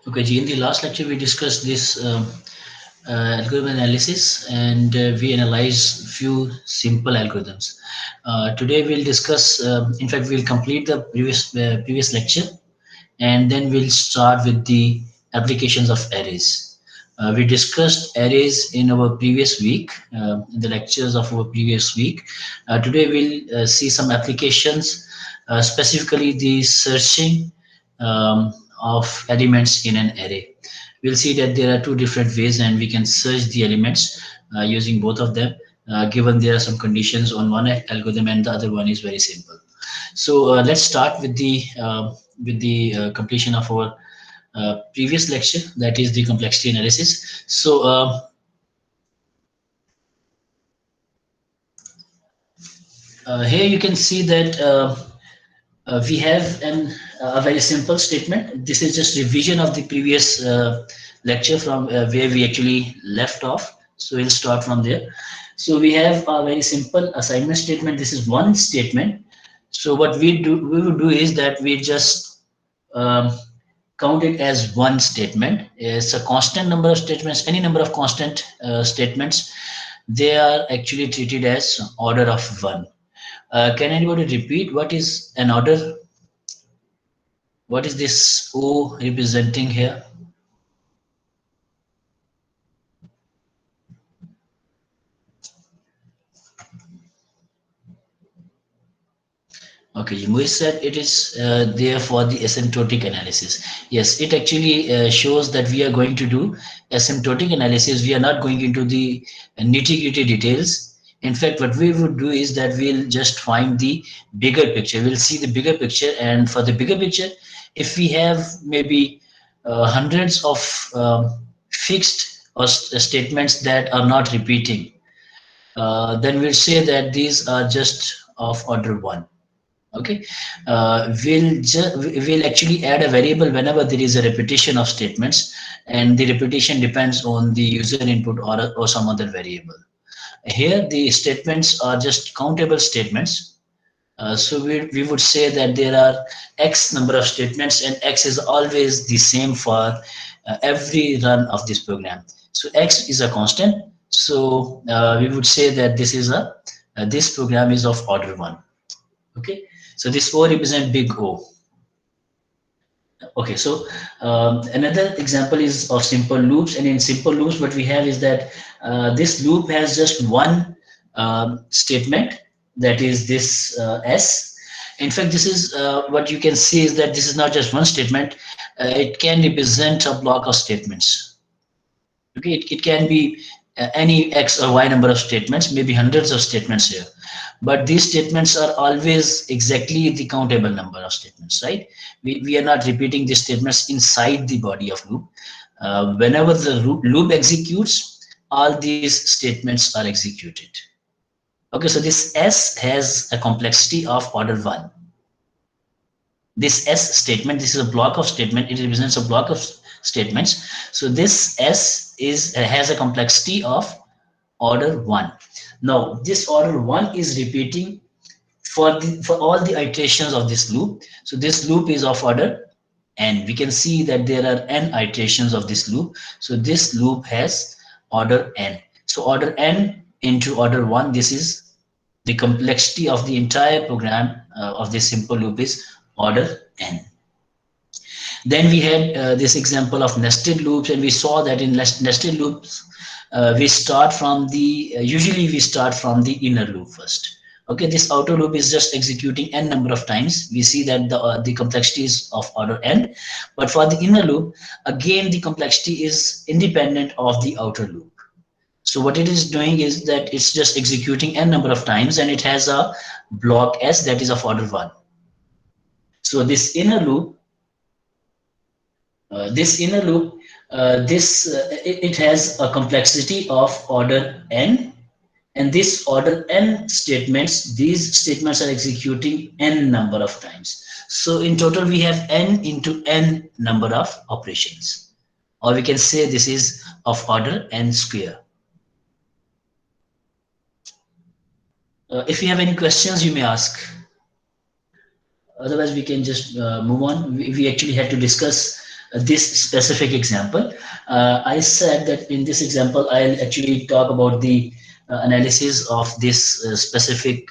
Okay, Ji, in the last lecture we discussed this algorithm analysis, and we analyzed few simple algorithms. Today we'll discuss, in fact, we'll complete the previous lecture, and then we'll start with the applications of arrays. We discussed arrays in our previous week, in the lectures of our previous week. Today we'll see some applications, specifically the searching of elements in an array. We'll see that there are two different ways, and we can search the elements using both of them, given there are some conditions on one algorithm and the other one is very simple. So let's start with the completion of our previous lecture, that is the complexity analysis. So here you can see that we have a very simple statement. This is just revision of the previous lecture from where we actually left off. So we'll start from there. So we have a very simple assignment statement. This is one statement. So what we would do is that we just um, count it as one statement. It's a constant number of statements. Any number of constant statements, they are actually treated as order of one. Can anybody repeat what is an order? What is this O representing here? Okay, Moise said it is there for the asymptotic analysis. Yes, it actually shows that we are going to do asymptotic analysis. We are not going into the nitty-gritty details. In fact, what we would do is that we'll just find the bigger picture. We'll see the bigger picture, and for the bigger picture, if we have maybe hundreds of fixed or statements that are not repeating, then we'll say that these are just of order one. Okay, we'll actually add a variable whenever there is a repetition of statements, and the repetition depends on the user input or some other variable. Here the statements are just countable statements. So we would say that there are x number of statements, and x is always the same for every run of this program. So x is a constant. So we would say that this program is of order one. Okay, so this O represents big O. Okay, so another example is of simple loops, and in simple loops, what we have is that this loop has just one statement, that is this S. In fact, this is what you can see is that this is not just one statement. It can represent a block of statements. Okay, it can be any X or Y number of statements, maybe hundreds of statements here. But these statements are always exactly the countable number of statements, right? We are not repeating these statements inside the body of loop. Whenever the loop executes, all these statements are executed. Okay, so this S has a complexity of order one. This S statement, this is a block of statement, it represents a block of statements. So this S has a complexity of order one. Now this order one is repeating for all the iterations of this loop. So this loop is of order n. We can see that there are n iterations of this loop. So this loop has order n. So order n into order one, this is the complexity of the entire program of this simple loop is order n. Then we had this example of nested loops, and we saw that in nested loops, we start from the, usually we start from the inner loop first. Okay, this outer loop is just executing n number of times. We see that the complexity is of order n, but for the inner loop, again, the complexity is independent of the outer loop. So what it is doing is that it's just executing n number of times, and it has a block S that is of order one. So this inner loop, it has a complexity of order n, and this order n statements, these statements are executing n number of times. So in total, we have n into n number of operations, or we can say this is of order n square. If you have any questions, you may ask. Otherwise, we can just move on. We actually had to discuss this specific example. I said that in this example, I'll actually talk about the analysis of this specific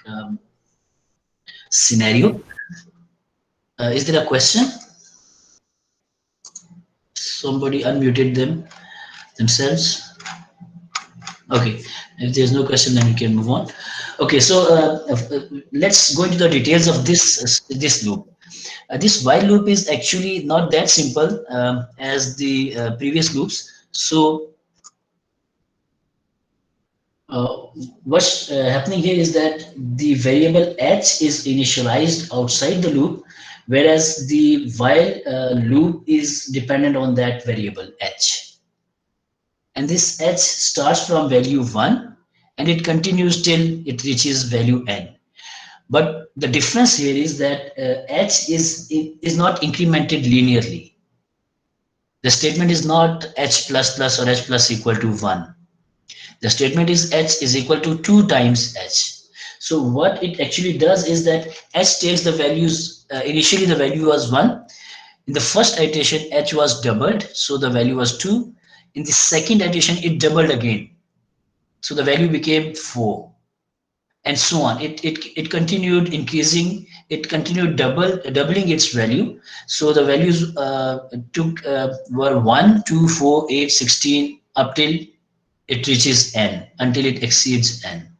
scenario. Is there a question? Somebody unmuted themselves. Okay, if there's no question, then we can move on. Okay, so let's go into the details of this loop. This while loop is actually not that simple as the previous loops. So uh, what's happening here is that the variable h is initialized outside the loop, whereas the while loop is dependent on that variable h. And this h starts from value 1 and it continues till it reaches value n. But the difference here is that h is not incremented linearly. The statement is not h plus plus or h plus equal to 1. The statement is h is equal to 2 times h. So what it actually does is that h takes the values, initially the value was 1. In the first iteration, h was doubled, so the value was 2. In the second iteration, it doubled again. So the value became 4. And so on. It continued increasing. It continued doubling its value. So the values were 1, 2, 4, 8, 16 up till it reaches n, until it exceeds n.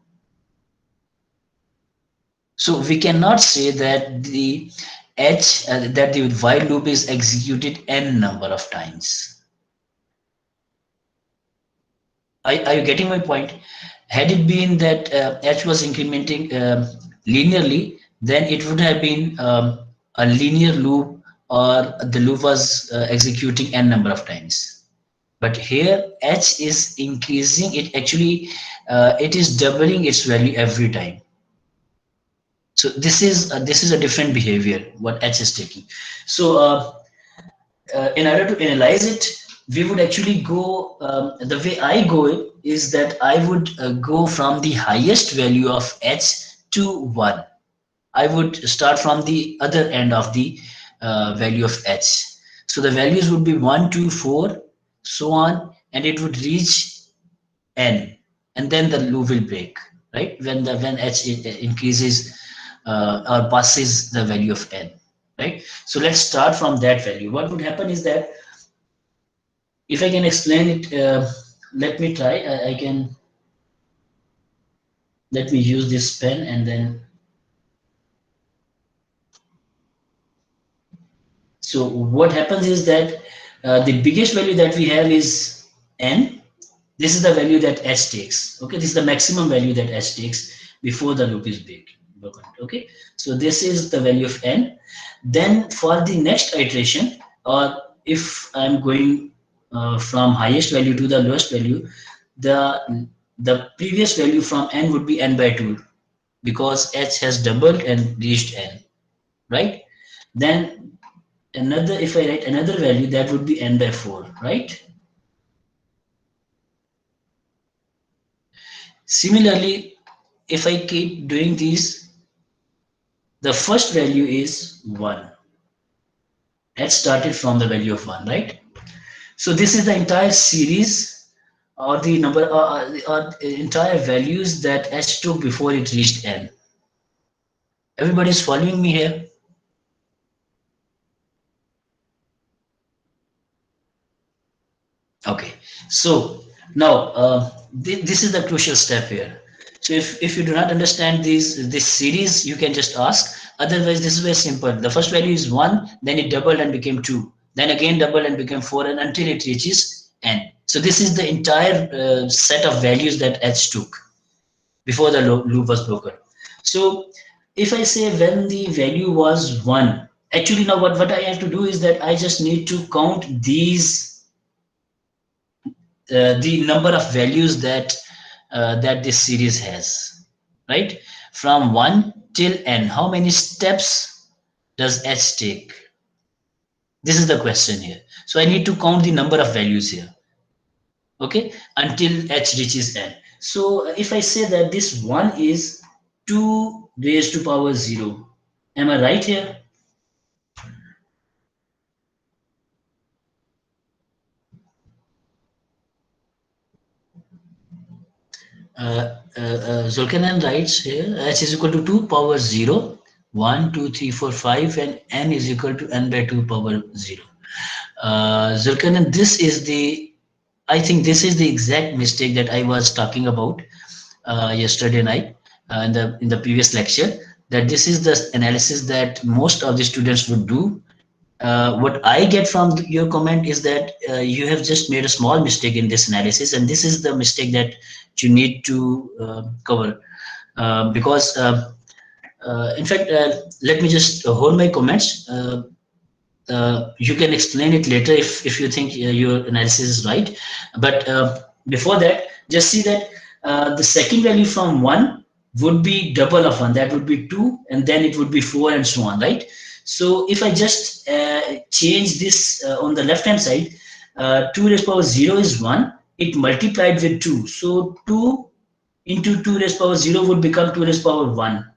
So we cannot say that the that the while loop is executed n number of times. Are you getting my point? Had it been that h was incrementing linearly, then it would have been a linear loop, or the loop was executing n number of times. But here h is increasing. It actually it is doubling its value every time. So this is a different behavior what h is taking. So in order to analyze it, we would actually go, the way I go is that I would go from the highest value of h to 1. I would start from the other end of the value of h. So the values would be 1, 2, 4, so on, and it would reach n, and then the loop will break, right? When h increases or passes the value of n, right? So let's start from that value. What would happen is that if I can explain it, let me try. I can, let me use this pen and then. So what happens is that the biggest value that we have is n. This is the value that h takes. Okay, this is the maximum value that h takes before the loop is broken. Okay, so this is the value of n. Then for the next iteration, or if I'm going from highest value to the lowest value, the previous value from n would be n by 2, because h has doubled and reached n, right? Then another, if I write another value, that would be n by 4, right? Similarly, if I keep doing these, the first value is 1. H started from the value of 1, right? So this is the entire series, or the number, or entire values that h took before it reached n. Everybody's following me here? Okay, so now this is the crucial step here. So if you do not understand this series, you can just ask. Otherwise, this is very simple. The first value is 1, then it doubled and became 2, then again doubled and became 4, and until it reaches n. So this is the entire set of values that h took before the loop was broken. So if I say when the value was 1, actually now what I have to do is that I just need to count these, the number of values that that this series has, right? From 1 till n, how many steps does h take? This is the question here. So I need to count the number of values here, okay, until h reaches n. So if I say that this 1 is 2 raised to power 0, am I right here? Zulkarnain writes here h is equal to 2 power 0, 1, 2, 3, 4, 5, and n is equal to n by 2 power 0. Zulkarnain, this is the, I think this is the exact mistake that I was talking about yesterday night in the previous lecture, that this is the analysis that most of the students would do. What I get from your comment is that you have just made a small mistake in this analysis, and this is the mistake that you need to cover. Because, in fact, let me just hold my comments. You can explain it later if you think your analysis is right. But before that, just see that the second value from 1 would be double of 1. That would be 2, and then it would be 4, and so on, right? So if I just change this on the left hand side, 2 raised power 0 is 1. It multiplied with 2. So 2 into 2 raised power 0 would become 2 raised power 1.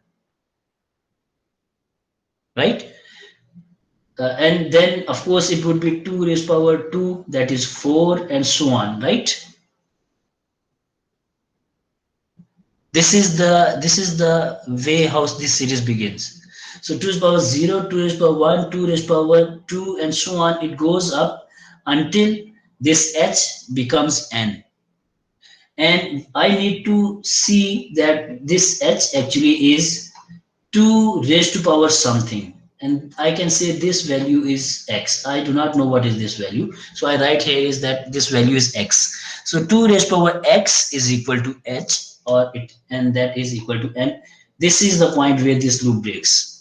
Right? And then, of course, it would be 2 raised power 2, that is 4, and so on, right? This is the way how this series begins. So 2 raised power 0, 2 raised power 1, 2 raised power 2, and so on. It goes up until this h becomes n. And I need to see that this h actually is 2 raised to power something. And I can say this value is x. I do not know what is this value. So I write here is that this value is x. So 2 raised power x is equal to h, or it, and that is equal to n. This is the point where this loop breaks.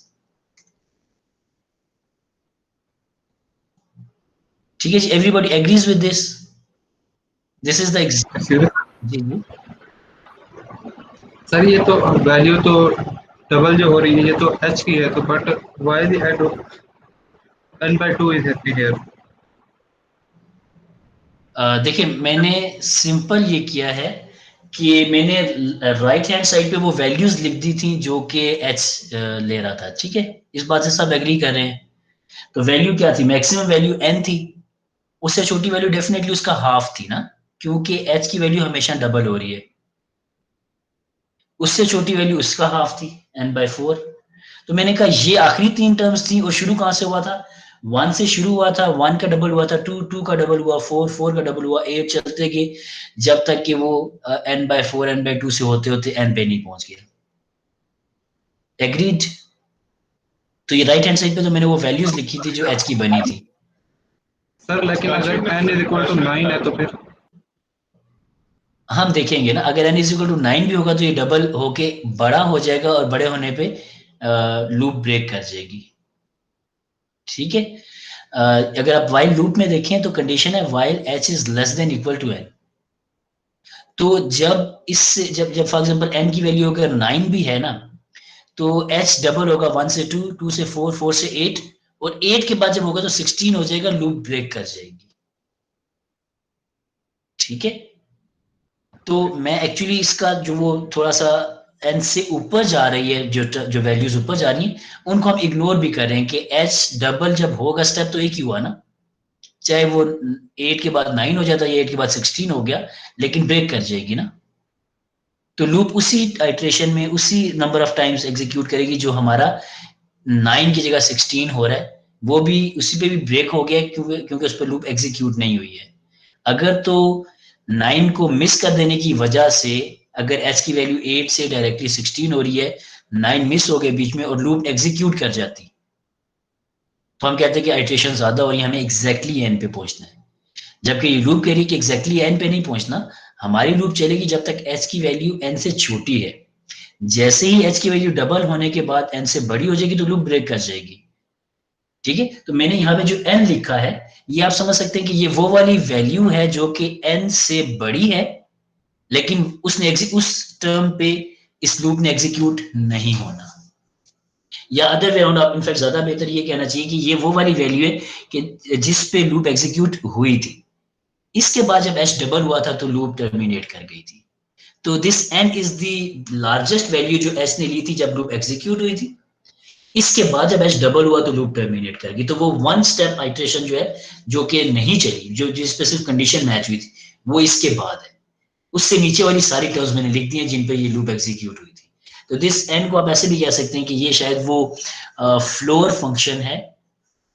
Everybody agrees with this? This is the exact. Sir ये तो value तो double जो हो रही है ये तो h की है, तो but why the add of n by 2 is here? देखिए, मैंने सिंपल ये किया है कि मैंने राइट हैंड साइड पे वो वैल्यूज लिख दी थी जो कि h ले रहा था। ठीक है, इस बात से सब एग्री कर रहे हैं। तो वैल्यू क्या थी? मैक्सिमम वैल्यू n थी, उससे छोटी वैल्यू डेफिनेटली उसका हाफ थी ना, क्योंकि h की वैल्यू हमेशा डबल हो रही है। उससे छोटी वैल्यू उसका हाफ थी, n/4। तो मैंने कहा ये आखिरी 3 टर्म्स थी, और शुरू कहां से हुआ था? 1 से शुरू हुआ था, 1 का डबल हुआ था 2, 2 का डबल हुआ 4, 4 का डबल हुआ 8, चलते गए जब तक कि वो n/4 n/2 से होते होते n पे नहीं पहुंच गया। एग्रीड? तो ये राइट हैंड साइड पे तो मैंने वो वैल्यूज लिखी थी जो h की बनी थी। सर लेकिन अगर n इज इक्वल टू 9 है तो फिर हम देखेंगे ना, अगर n इज इक्वल टू 9 भी होगा तो ये डबल होके बड़ा हो जाएगा, और बड़े होने पे लूप ब्रेक कर जाएगी। ठीक है, अगर आप वाइल लूप में देखें तो कंडीशन है while h is less than equal to n। तो जब इससे जब फॉर एग्जांपल n की वैल्यू अगर 9 भी है ना, तो h डबल होगा 1 से 2, 2 से 4, 4 से 8, और 8 के बाद जब होगा तो 16 हो जाएगा, लूप ब्रेक कर जाएगी। ठीक है, तो मैं एक्चुअली इसका जो वो थोड़ा सा n से ऊपर जा रही है, जो वैल्यूज ऊपर जा रही हैं, उनको हम इग्नोर भी कर रहे हैं कि h डबल जब होगा स्टेप तो एक ही हुआ ना, चाहे वो 8 के बाद 9 हो जाता या 8 के बाद 16 हो गया, लेकिन ब्रेक कर जाएगी ना। तो लूप उसी आइट्रेशन में उसी नंबर ऑफ टाइम्स एग्जीक्यूट करेगी जो हमारा 9 की जगह 16 हो रहा है, वो भी उसी पे भी ब्रेक हो गया क्योंकि उस पर लूप एग्जीक्यूट नहीं हुई है। अगर तो 9 को मिस कर देने की वजह से अगर h की वैल्यू 8 से डायरेक्टली 16 हो रही है, 9 मिस हो गए बीच में और लूप एग्जीक्यूट कर जाती, तो हम कहते हैं कि आइट्रेशन ज्यादा हो रही है, हमें एग्जैक्टली n पे पहुंचना है। जबकि ये लूप कह रही है कि एग्जैक्टली n पे नहीं पहुंचना, हमारी लूप चलेगी जब तक h की वैल्यू n से छोटी है। जैसे ही h की वैल्यू डबल होने के बाद n से बड़ी हो जाएगी तो लूप ब्रेक कर जाएगी। ठीक है, तो मैंने यहाँ पे जो n लिखा है, ये आप समझ सकते हैं कि ये वो वाली वैल्यू है जो कि n से बड़ी है, लेकिन उसने उस टर्म पे इस लूप ने एग्जीक्यूट नहीं होना। या अदर वे राउंड, आप इनफैक्ट ज्यादा बेहतर ये कहना चाहिए कि ये वो वाली वैल्यू है कि जिस पे लूप एग्जीक्यूट हुई थी, इसके बाद जब h डबल हुआ था तो लूप टर्मिनेट कर गई थी। तो this n is the largest value जो h ने ली थी जब लूप एग्जीक्यूट हुई थी। इसके बाद जब h डबल हुआ तो लूप टर्मिनेट कर गई। तो वो वन स्टेप आइट्रेशन जो है, जो कि नहीं चली, जो जिस पे सिर्फ कंडीशन मैच हुई थी, वो इसके बाद है। उससे नीचे वाली सारी टर्म्स मैंने लिख दी हैं जिन पे ये लूप एग्जीक्यूट हुई थी। तो दिस एन को आप ऐसे भी कह सकते हैं कि ये शायद वो फ्लोर फंक्शन है,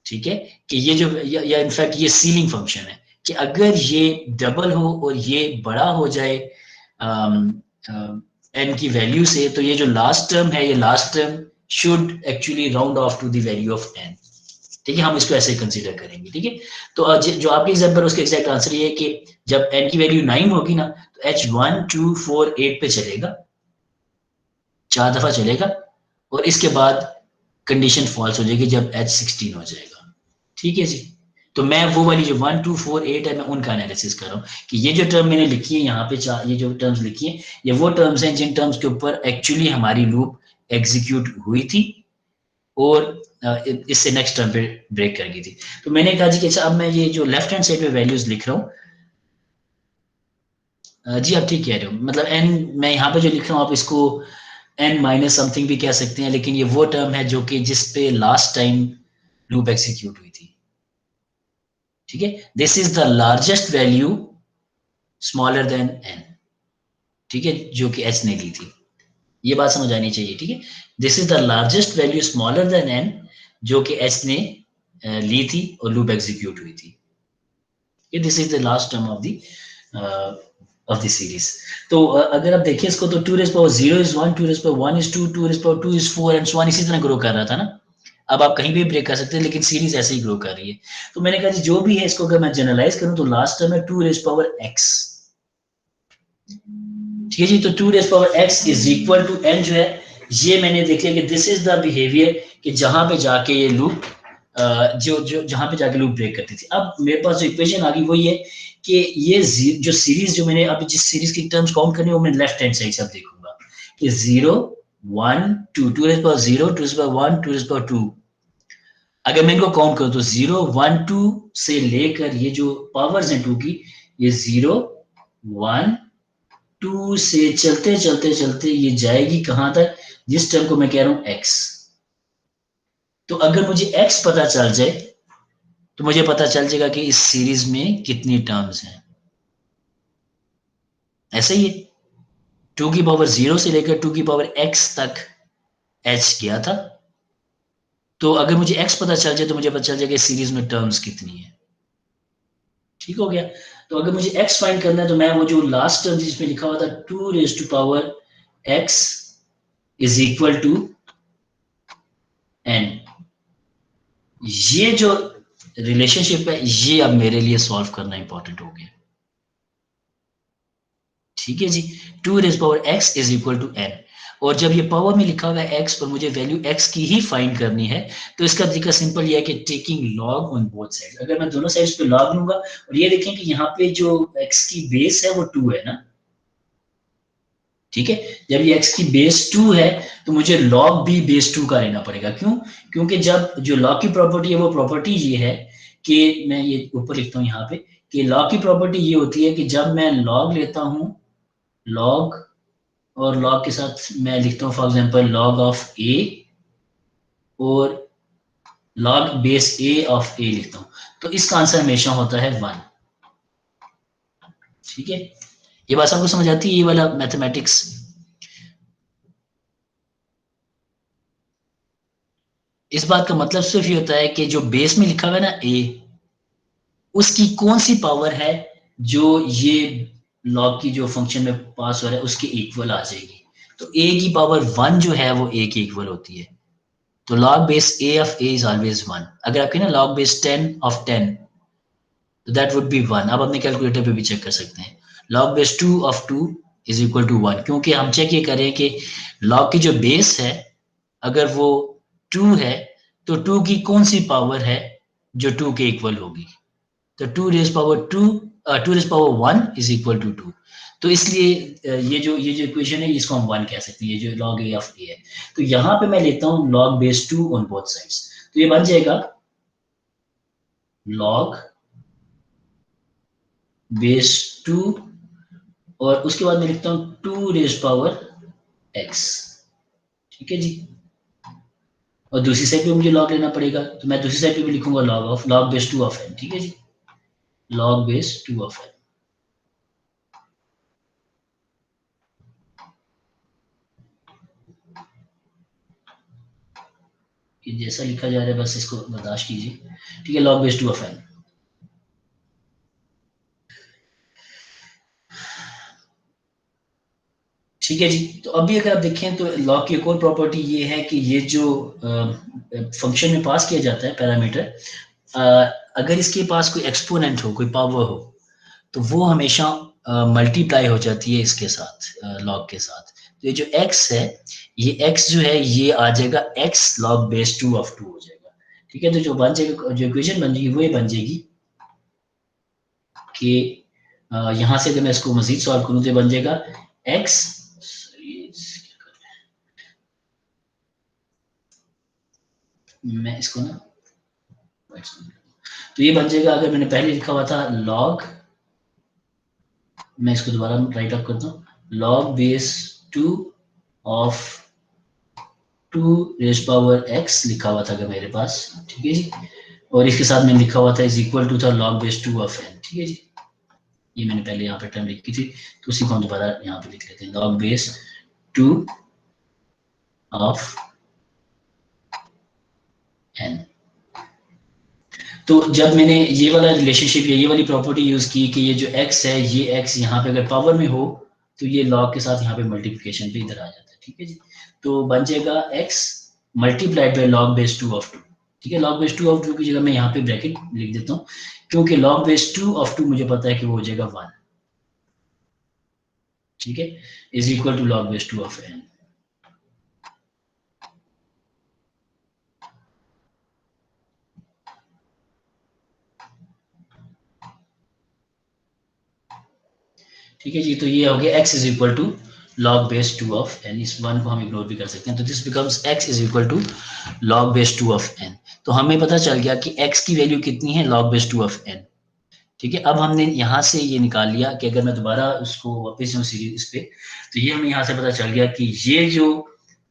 ठीक है, कि ये जो या इनफैक्ट ये सीलिंग फंक्शन है कि अगर ये डबल हो और ये बड़ा हो जाए एन की वैल्यू से, तो ये जो लास्ट टर्म है, ये last term should actually round off to the value of N, ठीक है, हम इसको ऐसे कंसीडर करेंगे, ठीक है। तो जो आपके एग्जांपल उसके एग्जैक्ट आंसर ये है कि जब एन की वैल्यू 9 होगी ना, तो एच 1 2 4 8 पे चलेगा, 4 दफा चलेगा, और इसके बाद कंडीशन फॉल्स हो जाएगी जब एच 16 हो जाएगा, ठीक है जी। तो मैं वो वाली जो 1 2 4 8 है, मैं उनका एनालिसिस कर रहा हूँ कि ये जो टर्म मैंने लिखी है यहाँ पे, ये जो टर्म्स लिखी है, ये वो टर्म्स हैं जिन टर्म्स के ऊपर एक्चुअली हमारी लूप एग्जीक्यूट हुई थी और इससे नेक्स्ट टर्म पे ब्रेक कर गई थी। तो मैंने कहा जी कि अच्छा, अब मैं ये जो लेफ्ट हैंड साइड पे वैल्यूज लिख रहा हूँ, जी आप ठीक कह रहे हो, मतलब एन मैं यहाँ पे जो लिख रहा हूँ आप इसको एन माइनस समथिंग भी कह सकते हैं, लेकिन ये वो टर्म है जो कि जिस पे लास्ट टाइम लूप एग्जीक्यूट हुई थी, ठीक है। This is the largest value smaller than N, ठीक है, जो कि एच ने ली थी, ये बात समझ आनी चाहिए, ठीक है। This is the largest value smaller than N, जो कि एच ने ली थी और लूप एग्जीक्यूट हुई थी। This is the last term of the series. तो अगर आप देखिए इसको, तो 2 raise power 0 is 1, 2 raise power 1 is 2, 2 raise power 2 is 4 and so on, इसी तरह ग्रो कर रहा था ना। अब आप कहीं भी ब्रेक कर सकते हैं, लेकिन सीरीज ऐसे ही ग्रो कर रही है। तो मैंने कहा जी जो भी है इसको अगर मैं जनरलाइज करूं तो लास्ट टर्म है 2 रेज़ पावर x, ठीक है जी। तो 2 raise power x is equal to n जो है, ये मैंने देख लिया कि दिस इज द बिहेवियर कि जहां पे जाके ये लूप जो जहां पे जाके लूप ब्रेक करती थी। अब मेरे पास जो इक्वेशन आ गई वो ये कि ये जो सीरीज जो मैंने अभी जिस सीरीज की टर्म्स काउंट करनी है वो मैं लेफ्ट हैंड साइड से अब देखूंगा कि 0 1 2, 2 raise power 0, 2 raise power 1, 2 raise power 2। अगर मैं इनको काउंट करूं तो 0 1 2 से लेकर ये जो पावर्स हैं 2 की, ये 0 1 2 से चलते चलते चलते ये जाएगी कहां तक, जिस टर्म को मैं कह रहा हूं x। तो अगर मुझे x पता चल जाए तो मुझे पता चल जाएगा कि इस सीरीज में कितनी टर्म्स हैं। ऐसे ही 2 की पावर 0 से लेकर 2 की पावर x तक h गया था। तो अगर मुझे x पता चल जाए तो मुझे पता चल जाएगा इस सीरीज में टर्म्स कितनी है, ठीक हो गया। तो अगर मुझे x फाइंड करना है तो मैं वो जो लास्ट टर्म जिसमें लिखा हुआ था 2 raise to power x is equal to n, ये जो रिलेशनशिप है ये अब मेरे लिए सॉल्व करना इंपॉर्टेंट हो गया, ठीक है जी। 2 raise power x is equal to n, और जब ये पावर में लिखा हुआ है x पर मुझे वैल्यू x की ही फाइंड करनी है, तो इसका तरीका सिंपल ये है कि taking log on both sides. अगर मैं दोनों साइड्स पे लॉग लूंगा, और ये देखें कि यहाँ पे जो x की बेस है वो 2 है ना, ठीक है। जब ये x की बेस 2 है तो मुझे log भी बेस 2 का लेना पड़ेगा। क्यों? क्योंकि जब जो log की प्रॉपर्टी है वो प्रॉपर्टी ये है कि मैं ये ऊपर लिखता हूं यहाँ पे कि log की प्रॉपर्टी ये होती है कि जब मैं log लेता हूं, log और log के साथ मैं लिखता हूं for example log of a और log base a of a लिखता हूं, तो इसका आंसर हमेशा होता है 1, ठीक है। ये बात आपको समझ आती है, ये वाला मैथमेटिक्स? इस बात का मतलब सिर्फ ये होता है कि जो बेस में लिखा हुआ है ना a, उसकी कौन सी पावर है जो ये लॉग की जो फंक्शन में पास हो रहा है उसके इक्वल आ जाएगी। तो a की पावर 1 जो है वो a के इक्वल होती है। तो log base a of a is always 1। अगर आपके ना log बेस 10 ऑफ 10, तो दैट वुड बी 1। आप अपने कैलकुलेटर पे भी चेक कर सकते हैं। log base 2 of 2 is equal to 1, क्योंकि हम चेक ये करें कि log की जो बेस है अगर वो 2 है तो 2 की कौन सी पावर है जो 2 के इक्वल होगी। तो 2 raise power 2 raise power 1 is equal to 2। तो इसलिए ये जो इक्वेशन है इसको हम 1 कह सकते हैं, ये जो log a ऑफ a है। तो यहाँ पे मैं लेता हूँ log base 2 on both sides, तो ये बन जाएगा log बेस 2 और उसके बाद मैं लिखता हूँ 2 रेज़ पावर x, ठीक है जी। और दूसरी साइड पे मुझे log लेना पड़ेगा, तो मैं दूसरी साइड पे भी लिखूंगा log बेस 2 ऑफ n, ठीक है जी, log बेस 2 ऑफ n। ये जैसा लिखा जा रहा है बस इसको बर्दाश्त कीजिए, ठीक है। log base 2 of n, ठीक है जी। तो अभी अगर आप देखें तो लॉग की एक और प्रॉपर्टी ये है कि ये जो फंक्शन में पास किया जाता है पैरामीटर, अगर इसके पास कोई एक्सपोनेंट हो, कोई पावर हो, तो वो हमेशा मल्टीप्लाई हो जाती है इसके साथ, लॉग के साथ। तो ये जो x है, ये x जो है ये आ जाएगा x log base 2 of 2 हो जाएगा, ठीक है। तो जो बन जाएगा, जो इक्वेशन बन जाएगी वो ये बन जाएगी कि यहाँ से अगर मैं इसको मजीद सॉल्व करूँ तो बन जाएगा x, मैं इसको ना, तो ये बन जाएगा, अगर मैंने पहले लिखा हुआ था log, मैं इसको दोबारा राइट अप करता हूँ, log base 2 of 2 raise power x लिखा हुआ था अगर मेरे पास, ठीक है जी। और इसके साथ मैंने लिखा हुआ था इज इक्वल टू था log base 2 of n, ठीक है जी। ये मैंने पहले यहाँ पे टर्म लिखी थी, तो उसी को हम दोबारा यहाँ पे लिख लेते हैं, log base 2 of n। तो जब मैंने ये वाला रिलेशनशिप या ये वाली प्रॉपर्टी यूज की कि ये जो x है, ये x यहाँ पे अगर पावर में हो तो ये log के साथ यहाँ पे मल्टीप्लिकेशन पे इधर आ जाता है, ठीक है जी। तो बन जाएगा x multiplied by log base 2 of 2, ठीक है। log base 2 of 2 की जगह मैं यहाँ पे ब्रैकेट लिख देता हूँ, क्योंकि log base 2 of 2 मुझे पता है कि वो हो जाएगा 1, ठीक है, is equal to log base 2 of n। ठीक है जी। तो ये हो गया x is equal to log base 2 of n, इस वन को हम इग्नोर भी कर सकते हैं, तो this becomes x is equal to log base 2 of n। तो हमें पता चल गया कि x की वैल्यू कितनी है, log base 2 of n, ठीक है। अब हमने यहाँ से ये निकाल लिया कि अगर मैं दोबारा उसको वापस जाऊँ सीरीज पे, तो ये हमें यहाँ से पता चल गया कि ये जो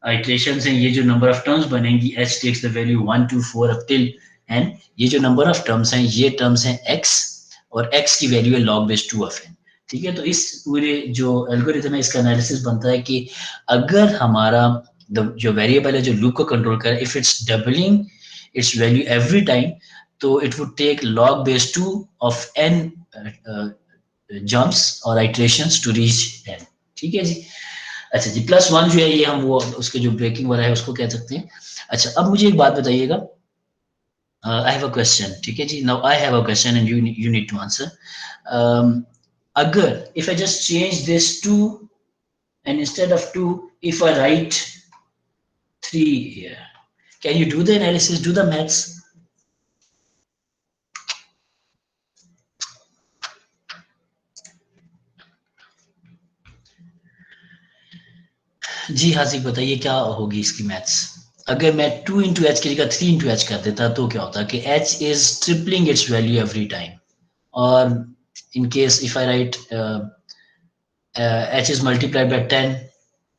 इटरेशंस हैं, ये जो नंबर ऑफ टर्म्स बनेंगी, h takes the value 1 2 4 up till n, ये जो नंबर ऑफ टर्म्स हैं, ये टर्म्स हैं x, और x की वैल्यू है log base 2 of n, ठीक है। तो इस पूरे जो एल्गोरिथम है, इसका एनालिसिस बनता है कि अगर हमारा जो वेरिएबल है जो लूप को कंट्रोल करे, if it's doubling its value every time, तो it would take log base 2 of n jumps और iterations to reach n, ठीक है जी। अच्छा जी, +1 जो है ये हम वो उसके जो ब्रेकिंग वाला है उसको कह सकते हैं। अच्छा, अब मुझे एक बात बताइएगा, आई हैव अ क्वेश्चन, ठीक है जी। Now I have a question and you need to answer. अगर if I just change this 2 and instead of 2 if I write 3 here, can you do the analysis, do the maths? जी हासिक, बताइए क्या होगी इसकी maths. अगर मैं 2 into H की जगह 3 into H कर देता तो क्या होता कि H is tripling its value every time, और in case if I write h is multiplied by 10,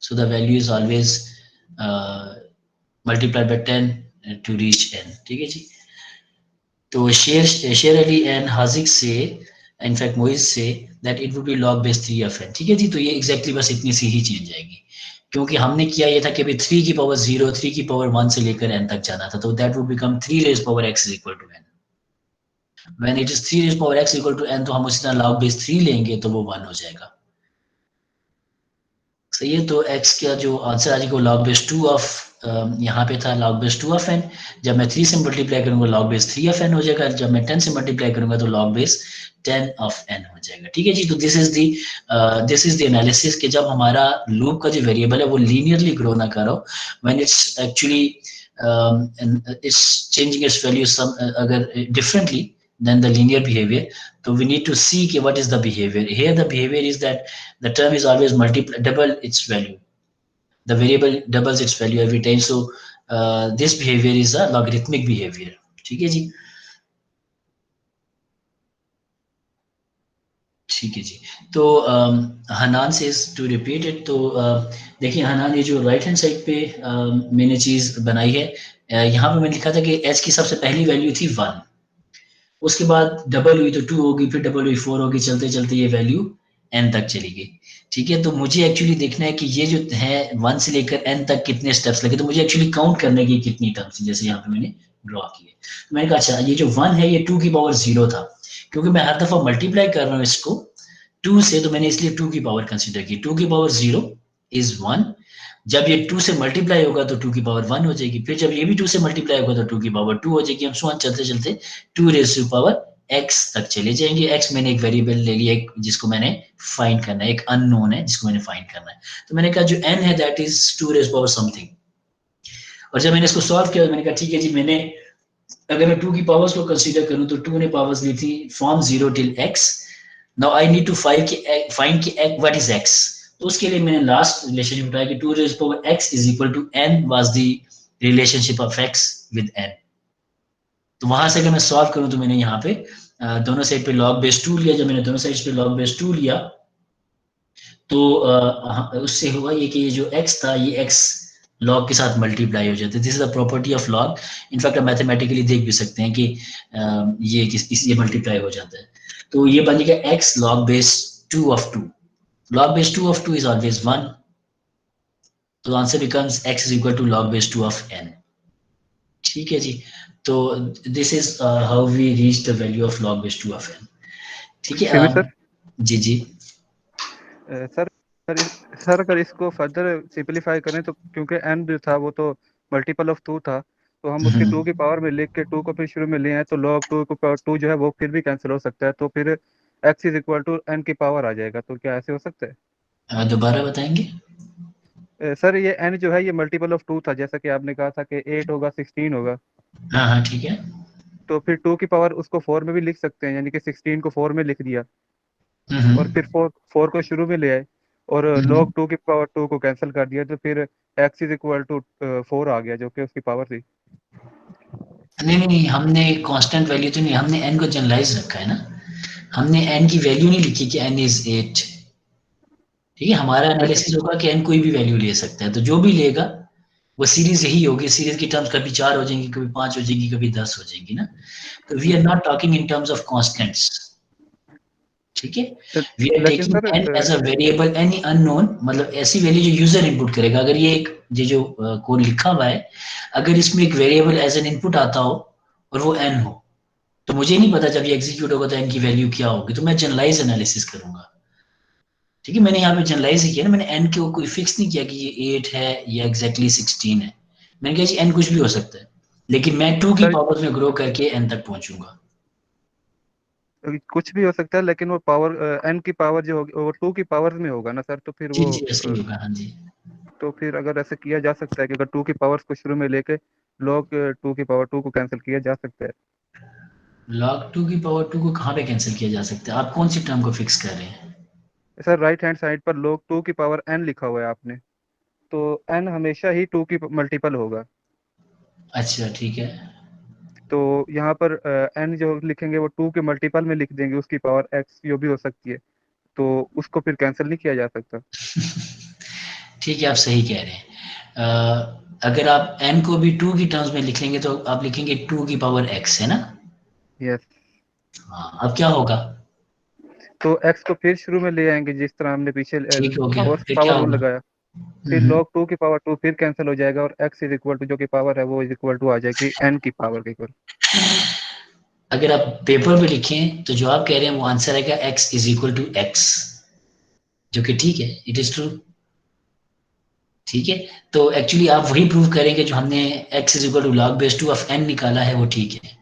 so the value is always multiplied by 10 to reach n, ठीक है जी। तो शेर अली एंड हाजिक से, इनफैक्ट मोइज से, that it would be log base 3 of n, ठीक है जी। तो ये एग्जैक्टली बस इतनी सी ही चेंज आएगी, क्योंकि हमने किया ये था कि अभी 3 की पावर 0, 3 की पावर 1 से लेकर n तक जाना था, तो that would become 3 raised power x is equal to n। When it is 3 raised power x equal to n, तो हम उसी तरह log base 3 लेंगे तो वो 1 हो जाएगा, सही है। तो x का जो आंसर आ जाएगा log base 2 ऑफ, यहाँ पे था log base 2 of n, जब मैं 3 से मल्टीप्लाई करूंगा log base 3 of n हो जाएगा, जब मैं 10 से मल्टीप्लाई करूंगा तो log base 10 of n हो जाएगा, ठीक है जी। तो दिस इज द एनालिसिस कि जब हमारा लूप का जो वेरिएबल है वो लीनियरली ग्रो ना करो, when it's actually it's changing its value some अगर differently than the linear behavior. So we need to see what is the behavior. Here the behavior is that the term is always double its value. The variable doubles its value every time. So this behavior is a logarithmic behavior. ठीक है जी, ठीक है जी। तो हनान से to repeat it, तो देखिए हनान, ये जो राइट हैंड साइड पे मैंने चीज बनाई है, यहाँ पे मैंने लिखा था कि h की सबसे पहली वैल्यू थी 1, उसके बाद डबल हुई तो 2 होगी, फिर डबल हुई 4 होगी, चलते चलते ये वैल्यू n तक चली गई। ठीक है, तो मुझे एक्चुअली देखना है कि ये जो है 1 से लेकर n तक कितने स्टेप्स लगे, तो मुझे एक्चुअली काउंट करने की कितनी टर्म्स है, जैसे यहाँ पे मैंने ड्रॉ किए। तो मैंने कहा अच्छा ये जो 1 है ये 2 की पावर 0 था, क्योंकि मैं हर दफा मल्टीप्लाई कर रहा हूँ इसको 2 से, तो मैंने इसलिए 2 की पावर कंसिडर की। 2 की पावर 0 इज 1। जब ये 2 से मल्टीप्लाई होगा तो 2 की पावर 1 हो जाएगी, फिर जब ये भी 2 से मल्टीप्लाई होगा तो 2 की पावर 2 हो जाएगी। हम सो चलते चलते 2 रेज़ टू पावर x तक चले जाएंगे। x मैंने एक वेरिएबल ले लिया, एक जिसको मैंने फाइंड करना है, एक अननोन है जिसको मैंने फाइंड करना है। तो मैंने कहा जो n है that is 2 raise power something. और जब मैंने इसको सॉल्व किया, मैंने कहा ठीक है जी, मैंने अगर मैं 2 की पावर्स को कंसीडर करूं तो 2 ने पावर्स ली थी from 0 till x। Now I need to find कि व्हाट इज x। तो उसके लिए मैंने लास्ट रिलेशनशिप बताया कि 2 raise power x is equal to n was the relationship of x with n। तो वहां से अगर मैं सॉल्व करूं तो मैंने यहाँ पे दोनों साइड पे log बेस 2 लिया। जब मैंने दोनों साइड पे log बेस 2 लिया तो उससे हुआ ये कि ये जो x था ये x log के साथ मल्टीप्लाई हो जाता है। This is the property of log। In fact आप मैथमेटिकली देख भी सकते हैं कि ये मल्टीप्लाई हो जाता है। तो ये बन गया x log base 2 of 2। log base 2 of 2 is always 1. So the answer becomes x is equal to log base 2 of n. ठीक है जी। तो this is how we reach the value of log base 2 of n। ठीक है। Sir जी जी sir sir अगर इसको फर्दर सिंपलीफाई करें तो क्योंकि n जो था वो तो मल्टीपल ऑफ 2 था, तो हम उसके 2 की पावर में लिख के 2 को फिर शुरू में ले आए तो log 2 को पावर 2 जो है वो फिर भी कैंसिल हो सकता है, तो फिर x is equal to n की पावर आ जाएगा। तो क्या ऐसे हो सकता है? दोबारा बताएंगे। सर ये n जो है ये मल्टीपल ऑफ 2 था, जैसा कि आपने कहा था कि 8 होगा 16 होगा, हाँ हाँ ठीक है। तो फिर 2 की पावर उसको 4 में भी लिख सकते हैं, यानी कि 16 को 4 में लिख दिया और फिर 4 को शुरू में ले आए और log 2 की पावर 2 को कैंसिल कर दिया, तो फिर x इज इक्वल टू 4 आ गया जो कि उसकी पावर थी। नहीं नहीं नहीं, हमने कांस्टेंट वैल्यू तो नहीं, हमने n को जनरलाइज रखा है ना। हमने n की वैल्यू नहीं लिखी कि n इज 8। ठीक है, हमारा अच्छा एनालिसिस होगा कि n कोई भी वैल्यू ले सकता है, तो जो भी लेगा वो सीरीज यही होगी। सीरीज की टर्म्स कभी 4 हो जाएंगी, कभी 5 हो जाएंगी, कभी 10 हो जाएंगी ना। तो we are not talking in terms of constants. ठीक है, वी आर लेकिन taking sir n as a variable, any unknown, मतलब ऐसी वैल्यू जो यूजर इनपुट करेगा। अगर ये एक ये जो कोड लिखा हुआ है, अगर इसमें एक वेरिएबल एज एन इनपुट आता हो और वो एन हो, तो मुझे नहीं पता जब ये एग्जीक्यूट होगा तो एन की वैल्यू क्या होगी, तो मैं जनरलाइज एनालिसिस करूंगा। ठीक है, मैंने यहाँ पे जनरलाइज ही किया ना, मैंने एन को कोई फिक्स नहीं किया कि ये 8 है या एग्जैक्टली 16 है। मैंने कहा जी एन कुछ भी हो सकता है, लेकिन मैं 2 की सर पावर में ग्रो करके एन तक पहुंचूंगा। कुछ भी हो सकता है, लेकिन वो पावर n की पावर जो होगी वो 2 की पावर में होगा ना सर, तो फिर जी वो जी ऐसे ही होगा, हाँ जी। तो फिर अगर ऐसे किया जा सकता है कि अगर 2 की पावर्स को शुरू में लेके log 2 की पावर 2 को कैंसिल किया जा सकता है। log 2 की पावर 2 को कहाँ पे कैंसिल किया जा सकता है? आप कौन सी टर्म को फिक्स कर रहे हैं? सर राइट हैंड साइड पर log 2 की पावर n लिखा हुआ है आपने, तो n हमेशा ही 2 की मल्टीपल होगा। अच्छा ठीक है। तो यहाँ पर n जो लिखेंगे वो 2 के मल्टीपल में लिख देंगे, उसकी पावर x जो भी हो सकती है, तो उसको फिर कैंसिल नहीं किया जा सकता। ठीक है, आप सही कह रहे हैं। अगर आप n को भी 2 की टर्म्स में लिख लेंगे तो आप लिखेंगे 2 की पावर x, है ना। यस। हाँ, अब क्या होगा? तो x को फिर शुरू में ले आएंगे जिस तरह हमने पीछे ठीक हो गया, पावर फिर क्या पावर रूल होगा? लगाया, फिर log 2 की पावर 2 फिर कैंसिल हो जाएगा और x इज इक्वल टू जो की पावर है वो इज इक्वल टू आ जाएगी n की पावर के इक्वल। अगर आप पेपर पे लिखें तो जो आप कह रहे हैं वो आंसर आएगा x is equal to x, जो कि ठीक है, इट इज ट्रू। ठीक है, तो एक्चुअली आप वही प्रूव करेंगे जो हमने x is equal to log base 2 of n निकाला है, वो ठीक है।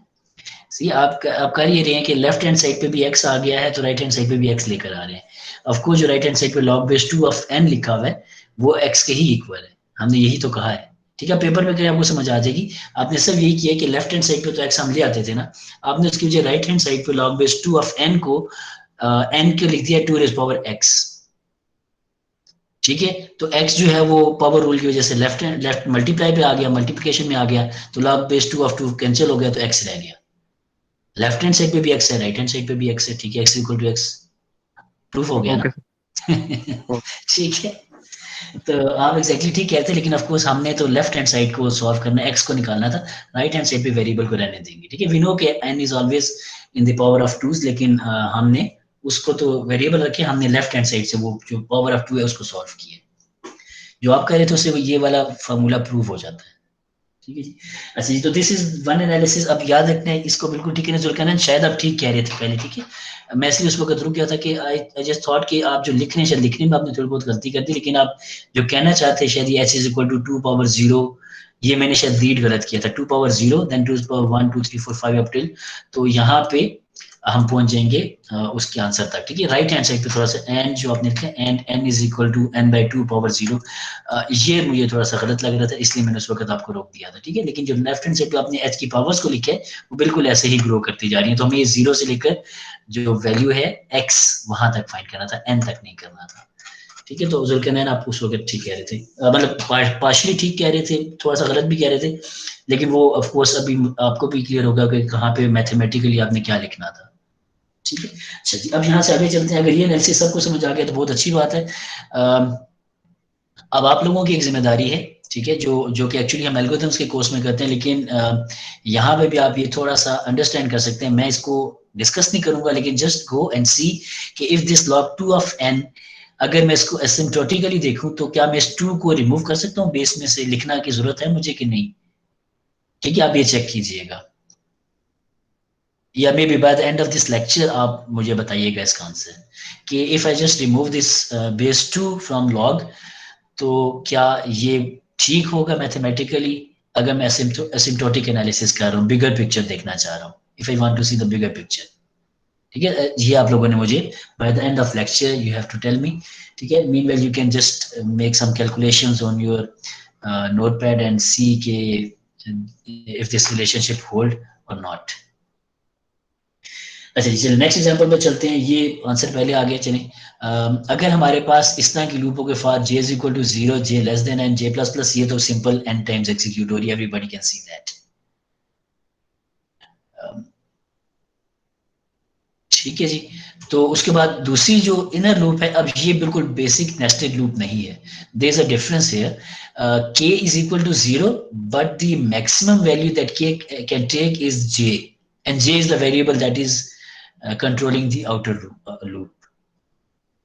सी आप कर ये रहे हैं कि लेफ्ट हैंड साइड पे भी x आ गया है तो राइट हैंड साइड पे भी x लेकर आ रहे हैं। ऑफ कोर्स जो राइट हैंड साइड पे log बेस 2 ऑफ n लिखा हुआ है वो x के ही इक्वल है, हमने यही तो कहा है। ठीक है, पेपर में कहीं आपको समझ आ जाएगी। आपने सिर्फ यही किया कि लेफ्ट हैंड साइड पे तो x हम ले आते थे ना, आपने उसकी वजह राइट हैंड साइड पे log बेस 2 ऑफ n को n को लिख दिया 2 रेज पावर x। ठीक है, तो x जो है वो पावर रूल की वजह से लेफ्ट मल्टीप्लाई पे आ गया, मल्टीप्लिकेशन में आ गया, तो log बेस 2 ऑफ 2 कैंसिल हो गया तो x रह गया। लेफ्ट हैंड साइड पे भी x है, राइट हैंड साइड पे भी x है। ठीक है, x equal to x proof हो गया ओके ना। सर। ठीक है, तो आप एग्जैक्टली ठीक कहते हैं, लेकिन ऑफ कोर्स हमने तो लेफ्ट हैंड साइड को सॉल्व करना, x को निकालना था। राइट हैंड साइड पे वेरिएबल को रहने देंगे। ठीक है, वी नो कि n is always in the power of 2, लेकिन हमने उसको तो वेरिएबल रखे, हमने लेफ्ट हैंड साइड से वो जो पावर ऑफ 2 है उसको सॉल्व किया। जो आप कह रहे थे उससे ये वाला फॉर्मूला प्रूव हो जाता है। ठीक है जी। अच्छा जी, तो दिस इज वन एनालिसिस। अब याद रखना है इसको बिल्कुल, ठीक है ना जुल्करनैन, शायद आप ठीक कह रहे थे पहले, ठीक है। मैं इसलिए उस वक्त रुक गया था कि आई जस्ट थॉट कि आप जो लिख रहे हैं शायद लिखने में आपने थोड़ी बहुत गलती कर दी, लेकिन आप जो कहना चाहते हैं शायद ये h is equal to 2 power 0, ये मैंने शायद रीड गलत किया था, 2 power 0 then 2 power 1 2 3 4 5 up till, तो यहाँ पे हम पहुंच जाएंगे उसके आंसर तक। ठीक है, राइट हैंड साइड पे थोड़ा सा एन जो आपने लिखा है, and n is equal to n by 2 power 0, ये मुझे थोड़ा सा गलत लग रहा था, इसलिए मैंने उस वक्त आपको रोक दिया था। ठीक है, लेकिन जो लेफ्ट हैंड साइड पे आपने एच की पावर्स को लिखा है वो बिल्कुल ऐसे ही ग्रो करती जा रही है, तो हमें ये 0 से लेकर जो वैल्यू है x वहां तक फाइंड करना था, n तक नहीं करना था। ठीक है, तो जुल्करनैन आप उस वक्त ठीक कह रहे थे, मतलब पार्शली ठीक कह रहे थे, थोड़ा सा गलत भी कह रहे थे, लेकिन वो ऑफ कोर्स अभी आपको भी क्लियर होगा कि कहाँ पे मैथमेटिकली आपने क्या लिखना था। ठीक है, अच्छा जी, अब यहाँ से आगे चलते हैं। अगर ये एनालिसिस सबको समझ आ गया तो बहुत अच्छी बात है। अब आप लोगों की एक जिम्मेदारी है, ठीक है, जो जो कि एक्चुअली हम एल्गोरिथम्स के कोर्स में करते हैं, लेकिन यहाँ पे भी आप ये थोड़ा सा अंडरस्टैंड कर सकते हैं। मैं इसको डिस्कस नहीं करूंगा, लेकिन जस्ट गो एंड सी कि if this log 2 of n, अगर मैं इसको एसिम्प्टोटिकली देखूं तो क्या मैं इस 2 को रिमूव कर सकता हूँ बेस में से, लिखना की जरूरत है मुझे कि नहीं? ठीक है, आप ये चेक कीजिएगा, या may be bye the end of this lecture आप मुझे बताइएगा इसका आंसर कि if I just remove this base 2 from log, तो क्या ये ठीक होगा मैथमेटिकली, अगर मैं एसिम्प्टोटिक एनालिसिस कर रहा हूँ, बिगर पिक्चर देखना चाह रहा हूँ, if I want to see the bigger picture. ठीक है, ये आप लोगों ने मुझे by the end of lecture you have to tell me. ठीक है, meanwhile you can just make some calculations on your notepad and see के इफ दिस रिलेशनशिप होल्ड और नॉट। अच्छा जी, चलिए नेक्स्ट एग्जांपल पे चलते हैं। ये आंसर पहले आ गया, चलिए। अगर हमारे पास इस तरह की लूपों के for j is equal to 0, j less than n, j plus plus, ये तो सिंपल n टाइम्स एग्जीक्यूट हो रही है, एवरीबॉडी कैन सी दैट। ठीक है जी, तो उसके बाद दूसरी जो इनर लूप है, अब ये बिल्कुल बेसिक नेस्टेड लूप नहीं है, there is a difference here. k is equal to 0 but the maximum value that k can take is j, and j is the variable that is controlling the outer loop.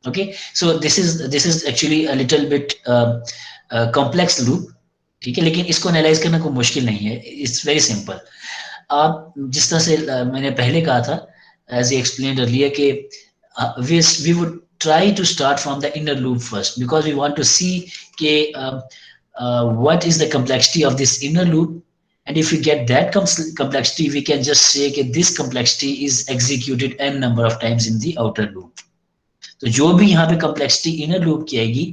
Okay, so this is actually a little bit complex loop. ठीक है, लेकिन इसको analyse करना कोई मुश्किल नहीं है, it's very simple. आप जिस तरह से मैंने पहले कहा था, एज ए एक्सप्लेन अर्लियर, कि we would try to start from the inner loop first because we want to see के what is the complexity of this inner loop, and if we get that complexity we can just say that this complexity is executed n number of times in the outer loop. तो जो भी यहाँ पे complexity inner loop की आएगी,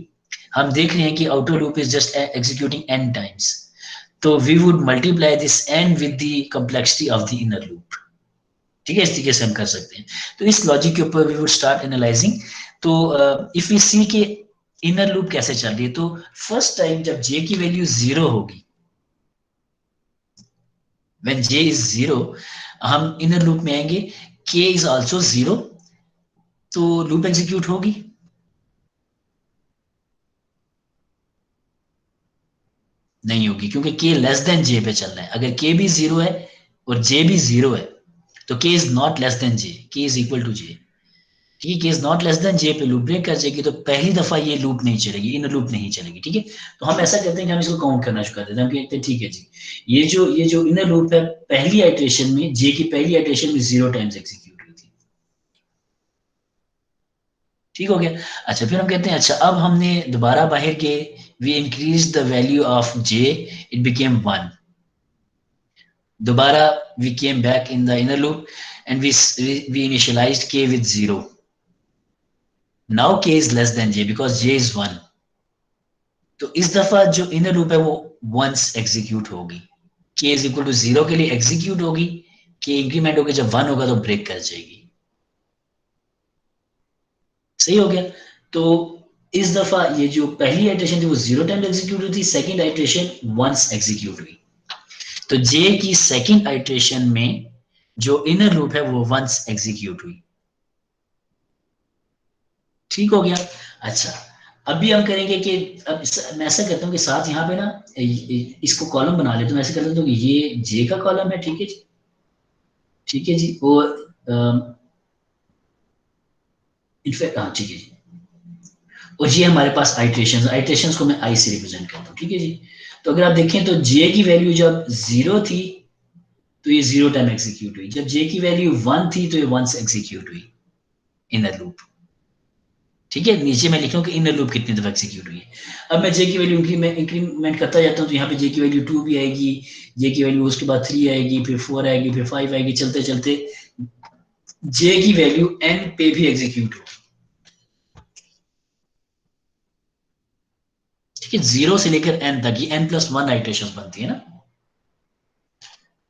हम देख रहे हैं कि outer loop is just executing n times, तो we would multiply this n with the complexity of the inner loop. ठीक है, इस तरीके से हम कर सकते हैं। तो इस लॉजिक के ऊपर वी वुड स्टार्ट एनालाइजिंग। तो इफ वी सी के इनर लूप कैसे चल रही है, तो फर्स्ट टाइम जब j की वैल्यू 0 होगी, व्हेन j इज 0, हम इनर लूप में आएंगे, k इज आल्सो 0, तो लूप एग्जीक्यूट होगी? नहीं होगी, क्योंकि k लेस देन j पे चल रहा है। अगर k भी 0 है और j भी 0 है, तो k is not less than j, k is equal to j। ठीक है, k is not less than j पे लूप ब्रेक कर जाएगी, तो पहली दफा ये लूप नहीं चलेगी, इनर लूप नहीं चलेगी। ठीक है, तो हम ऐसा करते हैं कि हम इसको काउंट करना शुरू कर देते हैं। हम कहते हैं ठीक है जी, ये जो इनर लूप है, पहली आइट्रेशन में j की पहली आइट्रेशन में 0 टाइम्स एग्जीक्यूट हुई थी। ठीक हो गया। अच्छा, फिर हम कहते हैं अच्छा, अब हमने दोबारा बाहर के we increase the value of j, it became 1। दोबारा we came back in the inner loop and we initialized k with 0. Now k is less than j because j is 1. तो इस दफा जो इनर लूप है वो once execute होगी, k is equal to 0 के लिए एग्जीक्यूट होगी, k इंक्रीमेंट होगी, जब 1 होगा तो ब्रेक कर जाएगी। सही हो गया। तो इस दफा ये जो पहली आइट्रेशन थी वो 0 टाइम एग्जीक्यूट हुई थी, सेकंड आइट्रेशन वंस एग्जीक्यूट हुई। तो j की सेकंड आइट्रेशन में जो इनर लूप है वो वंस एग्जीक्यूट हुई। ठीक हो गया। अच्छा, अभी हम करेंगे कि अब मैं ऐसा करता हूँ कि साथ यहाँ पे ना इसको कॉलम बना लेता हूँ। ऐसे कर लेता हूँ कि ये जे का कॉलम है, ठीक है जी, ठीक है जी, और इनफैक्ट हाँ ठीक है जी, और ये हमारे पास आइट्रेशन को मैं आई से रिप्रेजेंट करता हूँ, ठीक है जी। तो अगर आप देखें तो जे की वैल्यू जब 0 थी तो ये 0 टाइम एग्जीक्यूट हुई, जब जे की वैल्यू 1 थी तो ये 1 से एग्जीक्यूट हुई इनर लूप, ठीक है। नीचे मैं लिख रहा हूँ कि इनर लूप कितनी दफा एग्जीक्यूट हुई है। अब मैं जे की वैल्यू इंक्रीमेंट करता जाता हूँ, तो यहाँ पे जे की वैल्यू 2 भी आएगी, जे की वैल्यू उसके बाद 3 आएगी, फिर 4 आएगी, फिर 5 आएगी, चलते चलते जे की वैल्यू एन पे भी एग्जीक्यूट होगी, ठीक है। 0 से लेकर एन तक, ये एन प्लस वन आइट्रेशन बनती है ना,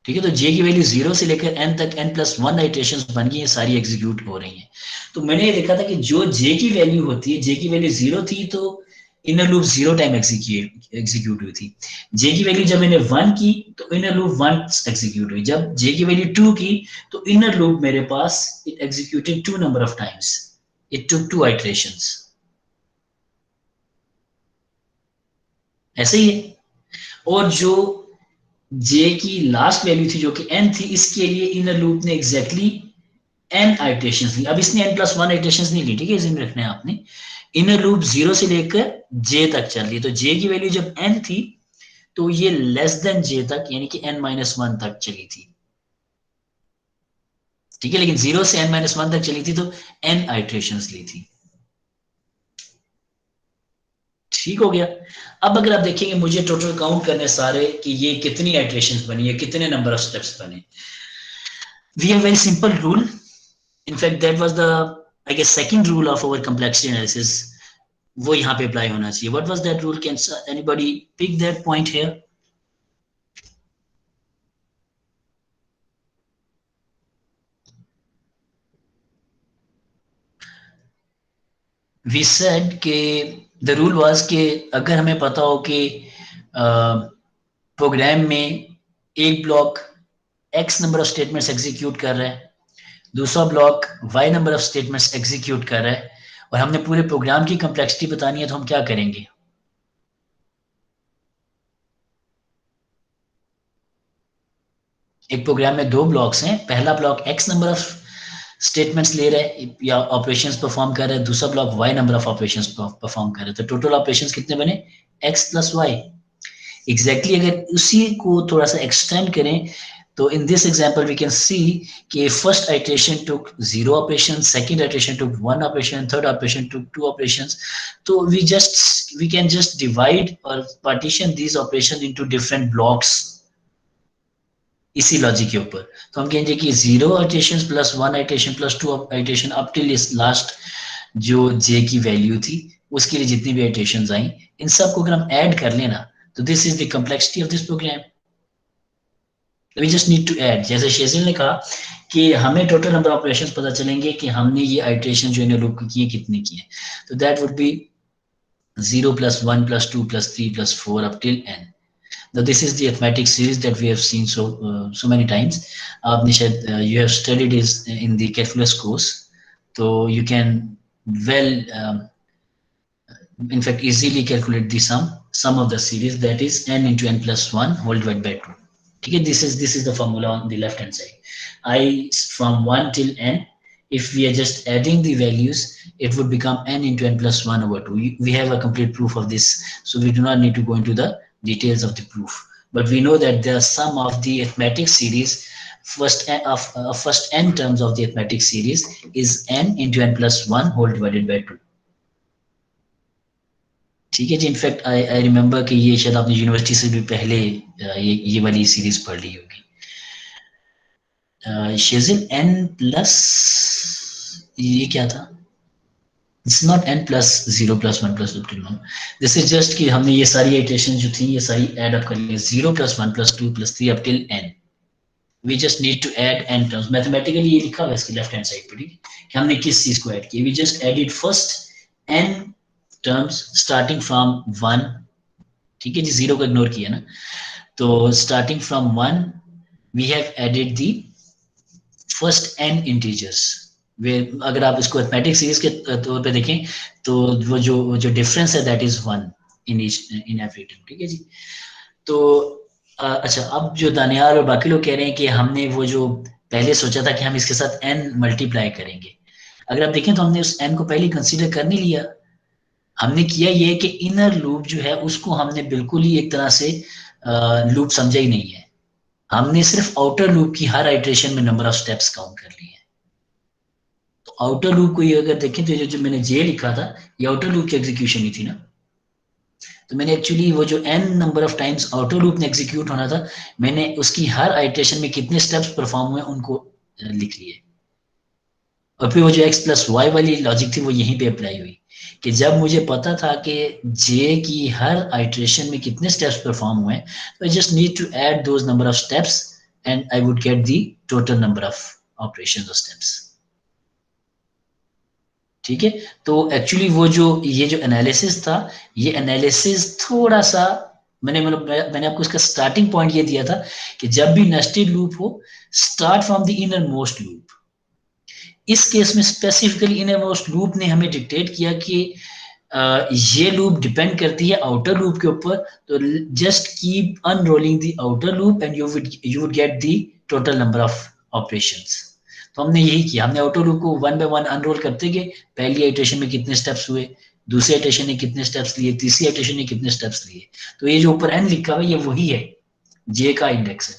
ठीक है। तो जे की वैल्यू 0 से लेकर एन तक एन प्लस वन आइट्रेशन बन गई, ये सारी एग्जीक्यूट हो रही हैं। तो मैंने ये देखा था कि जो जे की वैल्यू होती है, जे की वैल्यू 0 थी तो इनर लूप 0 टाइम एग्जीक्यूट हुई थी। जे की वैल्यू जब मैंने 1 की तो इनर लूप 1 एग्जीक्यूट हुई, जब जे की वैल्यू 2 की तो इनर लूप मेरे पास it executed 2 number of times, it took 2 iterations, ऐसे ही है। और जो जे की लास्ट वैल्यू थी जो कि एन थी, इसके लिए इनर लूप ने एग्जैक्टली एन आइट्रेशन ली। अब इसने एन प्लस वन आइट्रेशन नहीं ली, ठीक है, इसमें रखना है आपने। इनर लूप 0 से लेकर जे तक चल रही है, तो जे की वैल्यू जब एन थी तो ये लेस देन जे तक, यानी कि एन माइनस वन तक चली थी, ठीक है। लेकिन 0 से एन माइनस वन तक चली थी तो एन आइट्रेशन ली थी, ठीक हो गया। अब अगर आप देखेंगे, मुझे टोटल काउंट करने सारे कि ये कितनी आइट्रेशन बनी है, कितने नंबर ऑफ स्टेप्स बने। We have very simple rule, in fact that was the I guess second rule of our complexity analysis, वो यहाँ पे अप्लाई होना चाहिए। What was that rule, can anybody pick that point here? We said के the rule was कि अगर हमें पता हो कि प्रोग्राम में एक block X number of statements execute कर रहा है, दूसरा block Y number of statements execute कर रहा है, और हमने पूरे प्रोग्राम की कम्प्लेक्सिटी बतानी है, तो हम क्या करेंगे? एक प्रोग्राम में दो ब्लॉक्स हैं, पहला block X number of statements ले रहा है या ऑपरेशंस परफॉर्म कर रहा है, दूसरा block Y number of operations perform कर रहा है, तो टोटल ऑपरेशंस कितने बने? X plus Y. एग्जैक्टली अगर उसी को थोड़ा सा एक्सटेंड करें तो in this example we can see कि first iteration took 0 operation, second iteration took 1 operation, third operation took 2 operations. तो वी कैन जस्ट डिवाइड और partition these operation into different blocks इसी लॉजिक के ऊपर। तो हम कहेंगे कि 0 iteration plus 1 iteration plus 2 iteration up till last जो जे की वैल्यू थी उसके लिए जितनी भी आइट्रेशन आई, इन सबको अगर हम ऐड कर लेना तो this is the complexity of this program. We just need to add, जैसे शेजिल ने कहा कि हमें टोटल नंबर ऑपरेशंस पता चलेंगे कि हमने ये आइट्रेशन जो इन्हें लूप की है कितनी की है, तो that would be 0 plus 1 plus 2 plus 3 plus 4 up till n. Now this is the arithmetic series that we have seen so many times. आपने शायद you have studied is in the calculus course, so you can well in fact easily calculate the sum of the series, that is n into n plus 1 whole divided by 2. Okay, this is the formula on the left hand side. I from 1 till n, if we are just adding the values, it would become n into n plus 1 over 2. We have a complete proof of this, so we do not need to go into the details of the proof, but we know that the sum of the arithmetic series, first n terms of the arithmetic series is n into n plus 1 whole divided by 2. ठीक है जी। In fact I remember कि ये शायद आपने university से भी पहले ये वाली सीरीज पढ़ ली होगी। शेजिल एन प्लस ये क्या था? It's not an plus 0 plus 1 plus 2 this is just कि हमने ये सारी इटरेशन जो थी ये सारी ऐड अप कर ली, 0 plus 1 plus 2 plus 3 up till n. We just need to add n terms, mathematically ये लिखा हुआ है इसकी लेफ्ट हैंड साइड पर, ठीक है, कि हमने किस चीज को ऐड किया। We just added first n terms starting from 1, ठीक है जी, 0 को इग्नोर किया ना, तो starting from 1 we have added the first n integers. वे अगर आप इसको अरिथमेटिक सीरीज के तौर पे देखें तो वो जो डिफरेंस है that is 1 in every term, ठीक है जी। तो अच्छा, अब जो दानियार और बाकी लोग कह रहे हैं कि हमने वो जो पहले सोचा था कि हम इसके साथ n मल्टीप्लाई करेंगे, अगर आप देखें तो हमने उस n को पहले कंसीडर कर नहीं लिया, हमने किया ये कि इनर लूप जो है उसको हमने बिल्कुल ही एक तरह से लूप समझा ही नहीं है, हमने सिर्फ आउटर लूप की हर आइट्रेशन में नंबर ऑफ स्टेप्स काउंट कर लिए हैं। तो आउटर लूप को ये अगर देखें तो ये जो मैंने जे लिखा था ये आउटर लूप की एग्जीक्यूशन ही थी ना, तो मैंने एक्चुअली वो जो n number of times outer loop में एग्जीक्यूट होना था, मैंने उसकी हर आइट्रेशन में कितने स्टेप्स परफॉर्म हुए उनको लिख लिए, और फिर वो जो x प्लस वाई वाली लॉजिक थी वो यहीं पे अप्लाई हुई कि जब मुझे पता था कि j की हर आइट्रेशन में कितने स्टेप्स परफॉर्म हुए, तो I just need to add those number of steps and I would get the total number of operations और स्टेप्स। ठीक है, तो एक्चुअली वो जो ये जो एनालिसिस था, ये एनालिसिस थोड़ा सा मैंने आपको इसका स्टार्टिंग पॉइंट ये दिया था कि जब भी नेस्टेड लूप हो, start from the inner most loop. इस केस में स्पेसिफिकली इनर मोस्ट लूप ने हमें डिक्टेट किया कि ये लूप डिपेंड करती है आउटर लूप के ऊपर, तो just keep unrolling the outer loop and you would get the total number of operations. तो हमने यही किया, हमने आउटर लूप को वन बाय वन अनरोल करते गए, पहली आइट्रेशन में कितने स्टेप्स हुए, दूसरी आइट्रेशन ने कितने स्टेप्स लिए, तीसरी आइट्रेशन ने कितने स्टेप्स लिए। तो ये जो ऊपर एन लिखा हुआ है ये वही है, जे का इंडेक्स है,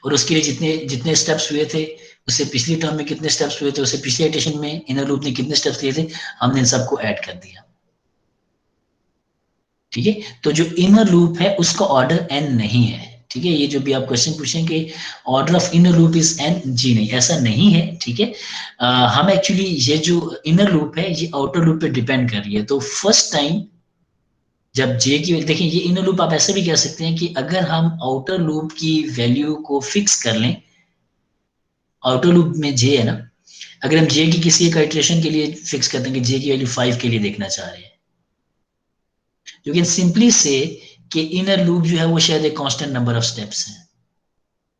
और उसके लिए जितने जितने स्टेप्स हुए थे, उससे पिछली टर्म में कितने स्टेप्स हुए थे, उससे पिछली इटरेशन में इनर लूप ने कितने स्टेप्स लिए थे, हमने इन सबको ऐड कर दिया। ठीक है, तो जो इनर लूप है उसका ऑर्डर एन नहीं है। ठीक है, ये जो भी आप क्वेश्चन पूछेंगे order of inner loop is n, जी नहीं, ऐसा नहीं है। ठीक है, हम एक्चुअली ये जो इनर लूप है ये आउटर लूप पे डिपेंड कर रही है। तो फर्स्ट टाइम जब जे की देखिए, ये इनर लूप आप ऐसे भी कह सकते हैं कि अगर हम आउटर लूप की वैल्यू को फिक्स कर लें, आउटर लूप में जे है ना, अगर हम जे की किसी एक आइट्रेशन के लिए फिक्स कर देंगे, जे की वैल्यू 5 के लिए देखना चाह रहे हैं, यू कैन सिंपली से कि इनर लूप जो है वो शायद एक कांस्टेंट नंबर ऑफ स्टेप्स है,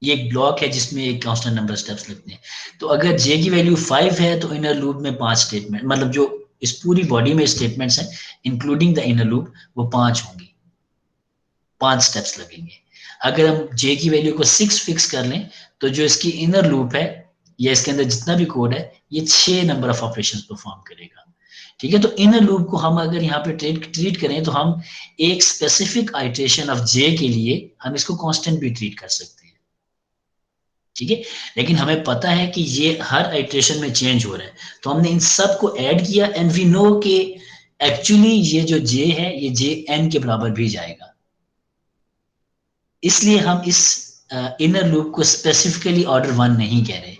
ये एक ब्लॉक है जिसमें एक कांस्टेंट नंबर स्टेप्स लगते हैं। तो अगर जे की वैल्यू 5 है तो इनर लूप में 5 स्टेटमेंट, मतलब जो इस पूरी बॉडी में स्टेटमेंट्स हैं इंक्लूडिंग द इनर लूप, वो 5 होंगी, 5 स्टेप्स लगेंगे। अगर हम जे की वैल्यू को 6 फिक्स कर लें तो जो इसकी इनर लूप है या इसके अंदर जितना भी कोड है ये 6 नंबर ऑफ ऑपरेशंस परफॉर्म करेगा। ठीक है, तो इनर लूप को हम अगर यहाँ पे ट्रीट करें तो हम एक स्पेसिफिक आइट्रेशन ऑफ जे के लिए हम इसको कांस्टेंट भी ट्रीट कर सकते हैं। ठीक है, लेकिन हमें पता है कि ये हर आइट्रेशन में चेंज हो रहा है, तो हमने इन सब को ऐड किया एंड वी नो कि एक्चुअली ये जो जे है ये जे एन के बराबर भी जाएगा। इसलिए हम इस इनर लूप को स्पेसिफिकली ऑर्डर 1 नहीं कह रहे।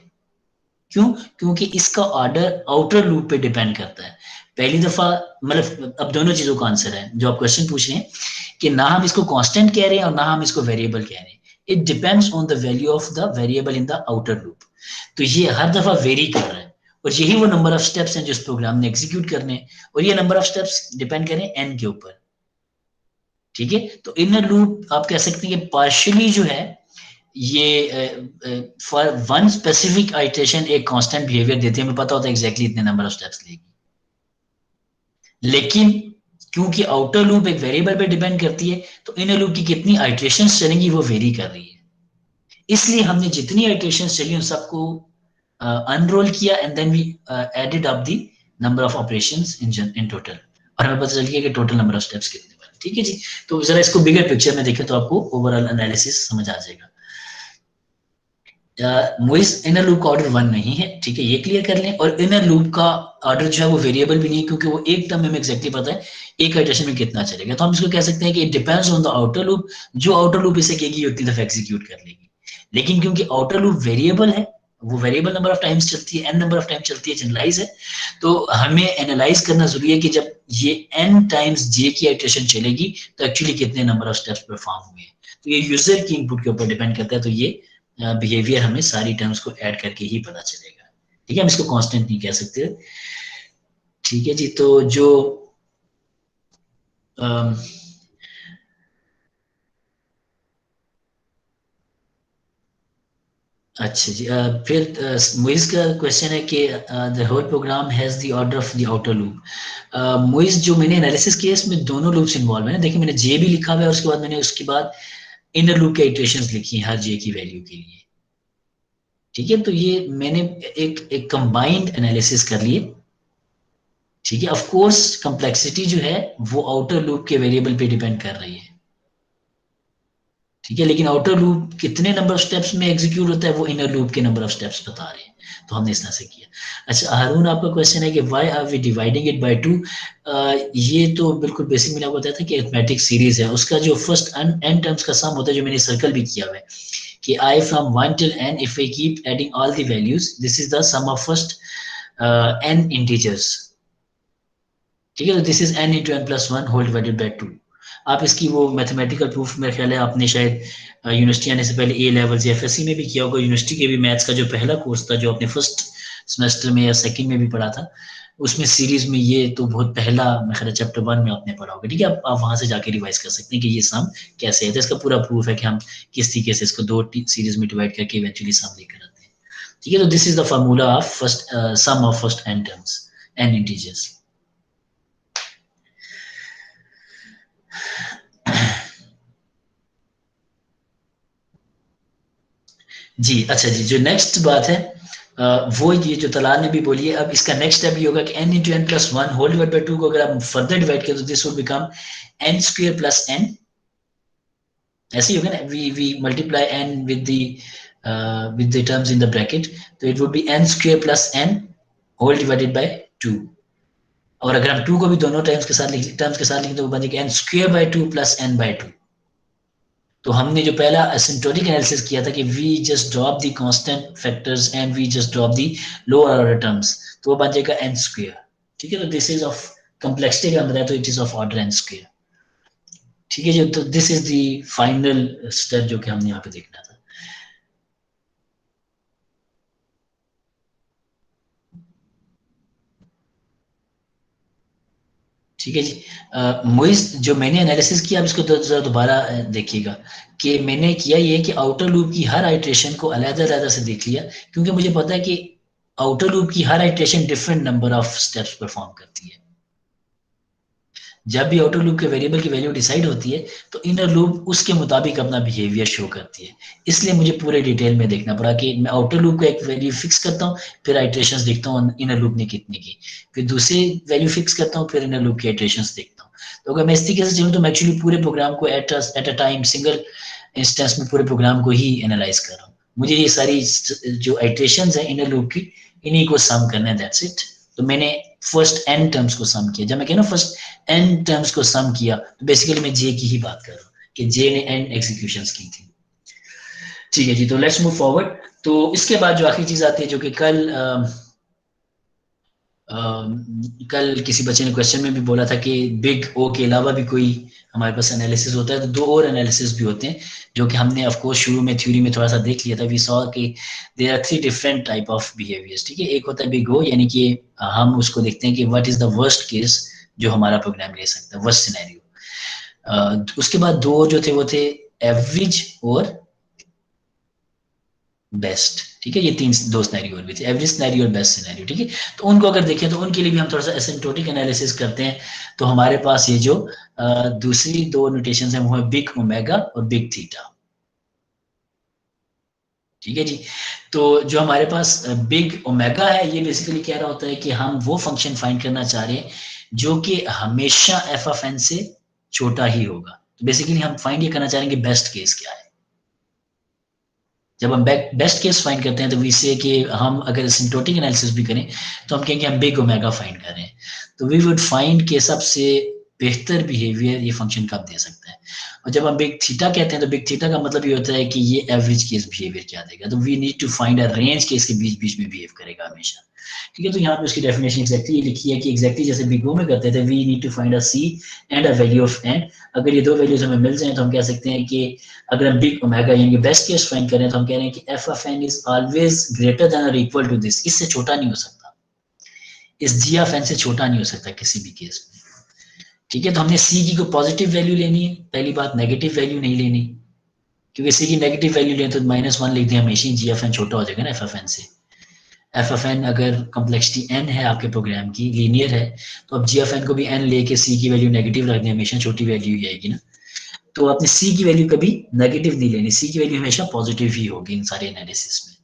क्यों? क्योंकि इसका ऑर्डर आउटर लूप पे डिपेंड करता है। पहली दफा मतलब अब दोनों चीजों का आंसर है जो आप क्वेश्चन पूछ रहे हैं कि ना हम इसको कांस्टेंट कह रहे हैं और ना हम इसको वेरिएबल कह रहे हैं, it depends on the value of the variable in the outer loop. तो ये हर दफा वेरी कर रहा है और यही वो नंबर ऑफ स्टेप्स हैं जो इस प्रोग्राम ने एग्जीक्यूट करने, और ये नंबर ऑफ स्टेप्स डिपेंड करें एन के ऊपर। ठीक है, तो इनर लूप आप कह सकते हैं कि पार्शियली जो है ये फॉर वन स्पेसिफिक आइट्रेशन एक कांस्टेंट बिहेवियर देती है, हमें पता होता है एग्जैक्टली इतने नंबर ऑफ स्टेप्स लेगी। लेकिन क्योंकि आउटर लूप एक वेरिएबल पे डिपेंड करती है तो इनर लूप की कितनी आइट्रेशंस चलेंगी वो वेरी कर रही है, इसलिए हमने जितनी आइट्रेशंस चली उन सबको अनरोल किया and then we added up the number of operations in total, और हमें पता चल गया कि टोटल नंबर ऑफ स्टेप्स कितने बने। ठीक है जी, तो जरा इसको बिगर पिक्चर में देखें तो आपको ओवरऑल एनालिसिस समझ आ जाएगा। मोइस इनर लूप का ऑर्डर 1 नहीं है। ठीक है, ये क्लियर कर लें, और इनर लूप का ऑर्डर जो है वो वेरिएबल भी नहीं है क्योंकि वो एक टर्म में हमें एक्जैक्टली पता है एक आइट्रेशन में कितना चलेगा, तो हम इसको कह सकते हैं कि it depends on the outer loop, जो आउटर लूप इसे कहेगी उतनी दफा एग्जीक्यूट कर लेगी। लेकिन क्योंकि आउटर लूप वेरिएबल है, वो वेरिएबल नंबर ऑफ टाइम्स चलती है, एन नंबर ऑफ टाइम चलती है, जनरलाइज है, तो हमें एनालाइज करना जरूरी है कि जब ये एन टाइम्स जे की आइट्रेशन चलेगी तो एक्चुअली कितने नंबर ऑफ स्टेप्स परफॉर्म हुए हैं। तो ये यूजर की इनपुट के ऊपर डिपेंड करता है, तो ये बिहेवियर हमें सारी टर्म्स को ऐड करके ही पता चलेगा। ठीक है, हम इसको कांस्टेंट नहीं कह सकते। ठीक है जी, तो जो अच्छा जी, फिर मोइज का क्वेश्चन है कि the whole program has the order of the outer loop. Moiz जो मैंने एनालिसिस किया इसमें दोनों लूप्स इन्वॉल्व है। देखिए मैंने जे भी लिखा हुआ है, उसके बाद मैंने उसके बाद इनर लूप के इटरेशंस लिखी हैं हर जे की वैल्यू के लिए। ठीक है, तो ये मैंने एक कंबाइंड एनालिसिस कर लिए। ठीक है, ऑफ कोर्स कॉम्प्लेक्सिटी जो है वो आउटर लूप के वेरिएबल पे डिपेंड कर रही है। ठीक है, लेकिन आउटर लूप कितने नंबर ऑफ स्टेप्स में एग्जीक्यूट होता है वो इनर लूप के नंबर ऑफ स्टेप्स बता रहे हैं, तो हमने इस तरह से किया। अच्छा हारून, आपका क्वेश्चन है कि why are we dividing it by 2। ये तो बिल्कुल बेसिक मैंने आपको बताया था कि अरिथमेटिक सीरीज है, उसका जो फर्स्ट एन टर्म्स का सम होता है, जो मैंने सर्कल भी किया हुआ है कि I from 1 till n, if I keep adding all the values, this is the sum of first n integers। ठीक है, तो this is n into n plus 1 whole divided by 2। आप इसकी वो मैथमेटिकल प्रूफ मेरे ख्याल है आपने शायद यूनिवर्सिटी आने से पहले ए लेवल्स या एफएससी में भी किया होगा। यूनिवर्सिटी के भी मैथ्स का जो पहला कोर्स था, जो आपने फर्स्ट सेमेस्टर में या सेकंड में भी पढ़ा था, उसमें सीरीज में ये तो बहुत पहला मेरे ख्याल चैप्टर 1 में आपने पढ़ा होगा। ठीक है, आप वहां से जाके रिवाइज कर सकते हैं कि ये सम कैसे है। तो इसका पूरा प्रूफ है कि हम किस तरीके से इसको दो सीरीज में डिवाइड करके इवेंचुअली सम लेकर आते हैं। ठीक है, तो this is the formula of first sum of first n terms, n integers. जी अच्छा जी, जो नेक्स्ट बात है वो ये जो तलाल ने भी बोली है। अब इसका नेक्स्ट स्टेप ये होगा कि n into n plus one whole divide by 2 को अगर हम फर्दर डिवाइड करें तो this would become n square plus n। ऐसे ही होगा ना, we multiply n with the terms in the bracket, तो it would be n square plus n whole divided by 2। और अगर हम 2 को भी दोनों टर्म्स के साथ लिखें तो वो बन जाएगा n square by 2 plus n by 2। तो हमने जो पहला असिम्प्टोटिक एनालिसिस किया था कि we just drop the constant factors and we just drop the lower order terms, तो वो बन जाएगा n स्क्वायर। ठीक है, तो दिस इज ऑफ कॉम्प्लेक्सिटी का अंदर है, तो it is of order n square. ठीक है जी, तो this is the final step जो कि हमने यहाँ पे देखना था। ठीक है जी, मोइस जो मैंने एनालिसिस किया, अब इसको जरा दोबारा देखिएगा कि मैंने किया ये कि आउटर लूप की हर आइट्रेशन को अलग-अलग से देख लिया, क्योंकि मुझे पता है कि आउटर लूप की हर iteration different number of steps perform करती है। जब भी आउटर लूप के वेरिएबल की वैल्यू डिसाइड होती है तो इनर लूप उसके मुताबिक अपना बिहेवियर शो करती है। इसलिए मुझे पूरे डिटेल में देखना पड़ा कि मैं आउटर लूप का एक वैल्यू फिक्स करता हूँ, फिर आइट्रेशंस देखता हूँ इनर लूप ने कितनी की, फिर दूसरी वैल्यू फिक्स करता हूँ, फिर इनर लूप की आइट्रेशंस देखता हूँ। तो अगर मैं इस तरीके से चलूँ तो मैं एक्चुअली पूरे प्रोग्राम को at a time single instance में पूरे प्रोग्राम को ही एनालाइज कर रहा हूँ। मुझे ये सारी जो आइट्रेशंस है इनर लूप की, इन्हीं को सम करना है, दैट्स इट। तो मैंने फर्स्ट n टर्म्स को सम किया। जब मैं कह रहा हूँ फर्स्ट n टर्म्स को सम किया तो बेसिकली मैं j की ही बात कर रहा हूँ कि j ने n एग्जीक्यूशंस की थी। ठीक है जी, तो लेट्स मूव फॉरवर्ड। तो इसके बाद जो आखिरी चीज आती है, जो कि कल किसी बच्चे ने क्वेश्चन में भी बोला था कि बिग ओ के अलावा भी कोई हमारे पास एनालिसिस होता है, तो दो और एनालिसिस भी होते हैं जो कि हमने ऑफ कोर्स शुरू में थ्योरी में थोड़ा सा देख लिया था। वी सॉ कि there are 3 different type of behaviours. ठीक है, एक होता है बिग ओ, यानी कि हम उसको देखते हैं कि what is the worst case जो हमारा प्रोग्राम ले सकता है, वर्स्ट सिनेरियो। उसके बाद दो जो थे वो थे एवरेज और बेस्ट। ठीक है, ये दो सिनेरियो और भी थे, एवरेज सिनेरियो और बेस्ट सिनेरियो। ठीक है, तो उनको अगर देखें तो उनके लिए भी हम थोड़ा सा एसिम्प्टोटिक एनालिसिस करते हैं। तो हमारे पास ये जो दूसरी दो नोटेशन है वो है बिग ओमेगा और बिग थीटा। ठीक है जी, तो जो हमारे पास बिग ओमेगा है, ये बेसिकली कह रहा होता है कि हम वो फंक्शन फाइंड करना चाह रहे हैं जो कि हमेशा एफ ऑफ एन से छोटा ही होगा। तो बेसिकली हम फाइंड ये करना चाह रहे हैं कि बेस्ट केस क्या है। जब हम बेस्ट केस फाइंड करते हैं तो वी से कि हम अगर सिम्प्टोटिक एनालिसिस भी करें तो हम कहेंगे हम बिग ओमेगा फाइंड कर रहे हैं, तो वी वुड फाइंड के सबसे बेहतर बिहेवियर ये फंक्शन कब दे सकता है। और जब हम बिग थीटा कहते हैं तो बिग थीटा का मतलब ये होता है कि ये एवरेज केस बिहेवियर क्या देगा। तो we need to find a range के इसके बीच बीच में बिहेव करेगा हमेशा। ठीक है, तो यहाँ पे उसकी डेफिनेशन एक्जैक्टली लिखी है कि एक्जैक्टली जैसे बिग ओ में करते थे, we need to find a c and a value of n. अगर ये दो वैल्यूज हमें मिल जाए तो हम कह सकते हैं कि अगर हम बिग ओमेगा यानी बेस्ट केस फाइंड करें तो हम कह रहे हैं कि f of n is always greater than और इक्वल टू दिस, इससे छोटा नहीं हो सकता, इस जी ऑफ एन से छोटा नहीं हो सकता किसी भी केस में। ठीक है, तो हमने सी की को पॉजिटिव वैल्यू लेनी है, पहली बात नेगेटिव वैल्यू नहीं लेनी, क्योंकि सी की नेगेटिव वैल्यू लें तो -1 लिख दें हमेशा ही जी ऑफ एन छोटा हो जाएगा ना एफ ऑफ एन से। एफ ऑफ एन अगर कॉम्प्लेक्सिटी एन है आपके प्रोग्राम की, लीनियर है, तो अब जी ऑफ एन को भी एन लेके सी की वैल्यू नेगेटिव रख दें, हमेशा छोटी वैल्यू ही आएगी ना। तो आपने सी की वैल्यू कभी नेगेटिव नहीं लेनी, सी की वैल्यू हमेशा पॉजिटिव ही होगी इन सारे एनालिसिस में।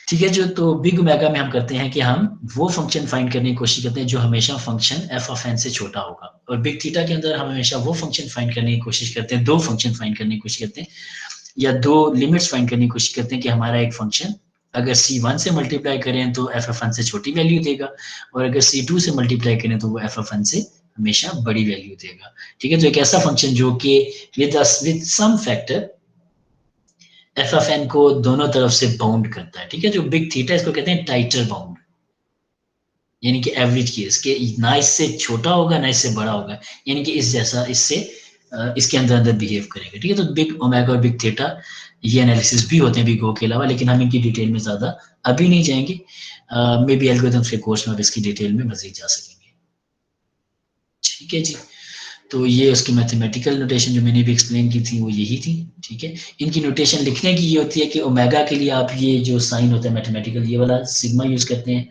ठीक है जो, तो बिग ओमेगा में हम करते हैं कि हम वो फंक्शन फाइंड करने की कोशिश करते हैं जो हमेशा फंक्शन एफ ऑफ एन से छोटा होगा, और बिग थीटा के अंदर हम हमेशा वो फंक्शन फाइंड करने की कोशिश करते हैं, दो फंक्शन फाइंड करने की कोशिश करते हैं या दो लिमिट्स फाइंड करने की कोशिश करते हैं कि हमारा एक फंक्शन अगर C1 से मल्टीप्लाई करें तो एफ ऑफ एन से छोटी वैल्यू देगा, और अगर C2 से मल्टीप्लाई करें तो वो एफ ऑफ एन से हमेशा बड़ी वैल्यू देगा। ठीक है, तो एक ऐसा फंक्शन जो कि with some factor f of n को दोनों तरफ से बाउंड करता है। ठीक है, जो बिग थीटा इसको कहते हैं टाइटर बाउंड, यानी कि एवरेज केस के ना इससे छोटा होगा ना इससे बड़ा होगा, यानी कि इस जैसा इससे इसके अंदर अंदर बिहेव करेगा। ठीक है, तो बिग ओमेगा और बिग थीटा ये एनालिसिस भी होते हैं बिग ओ के अलावा, लेकिन हम इनकी डिटेल में ज्यादा अभी नहीं जाएंगे, मे बी एल्गोरिथम्स के कोर्स में अब इसकी डिटेल में मजीद जा सकेंगे। ठीक है जी, तो ये उसकी मैथमेटिकल नोटेशन जो मैंने भी एक्सप्लेन की थी वो यही थी। ठीक है, इनकी नोटेशन लिखने की ये होती है कि ओमेगा के लिए आप ये जो साइन होता है मैथमेटिकल ये वाला सिग्मा यूज करते हैं,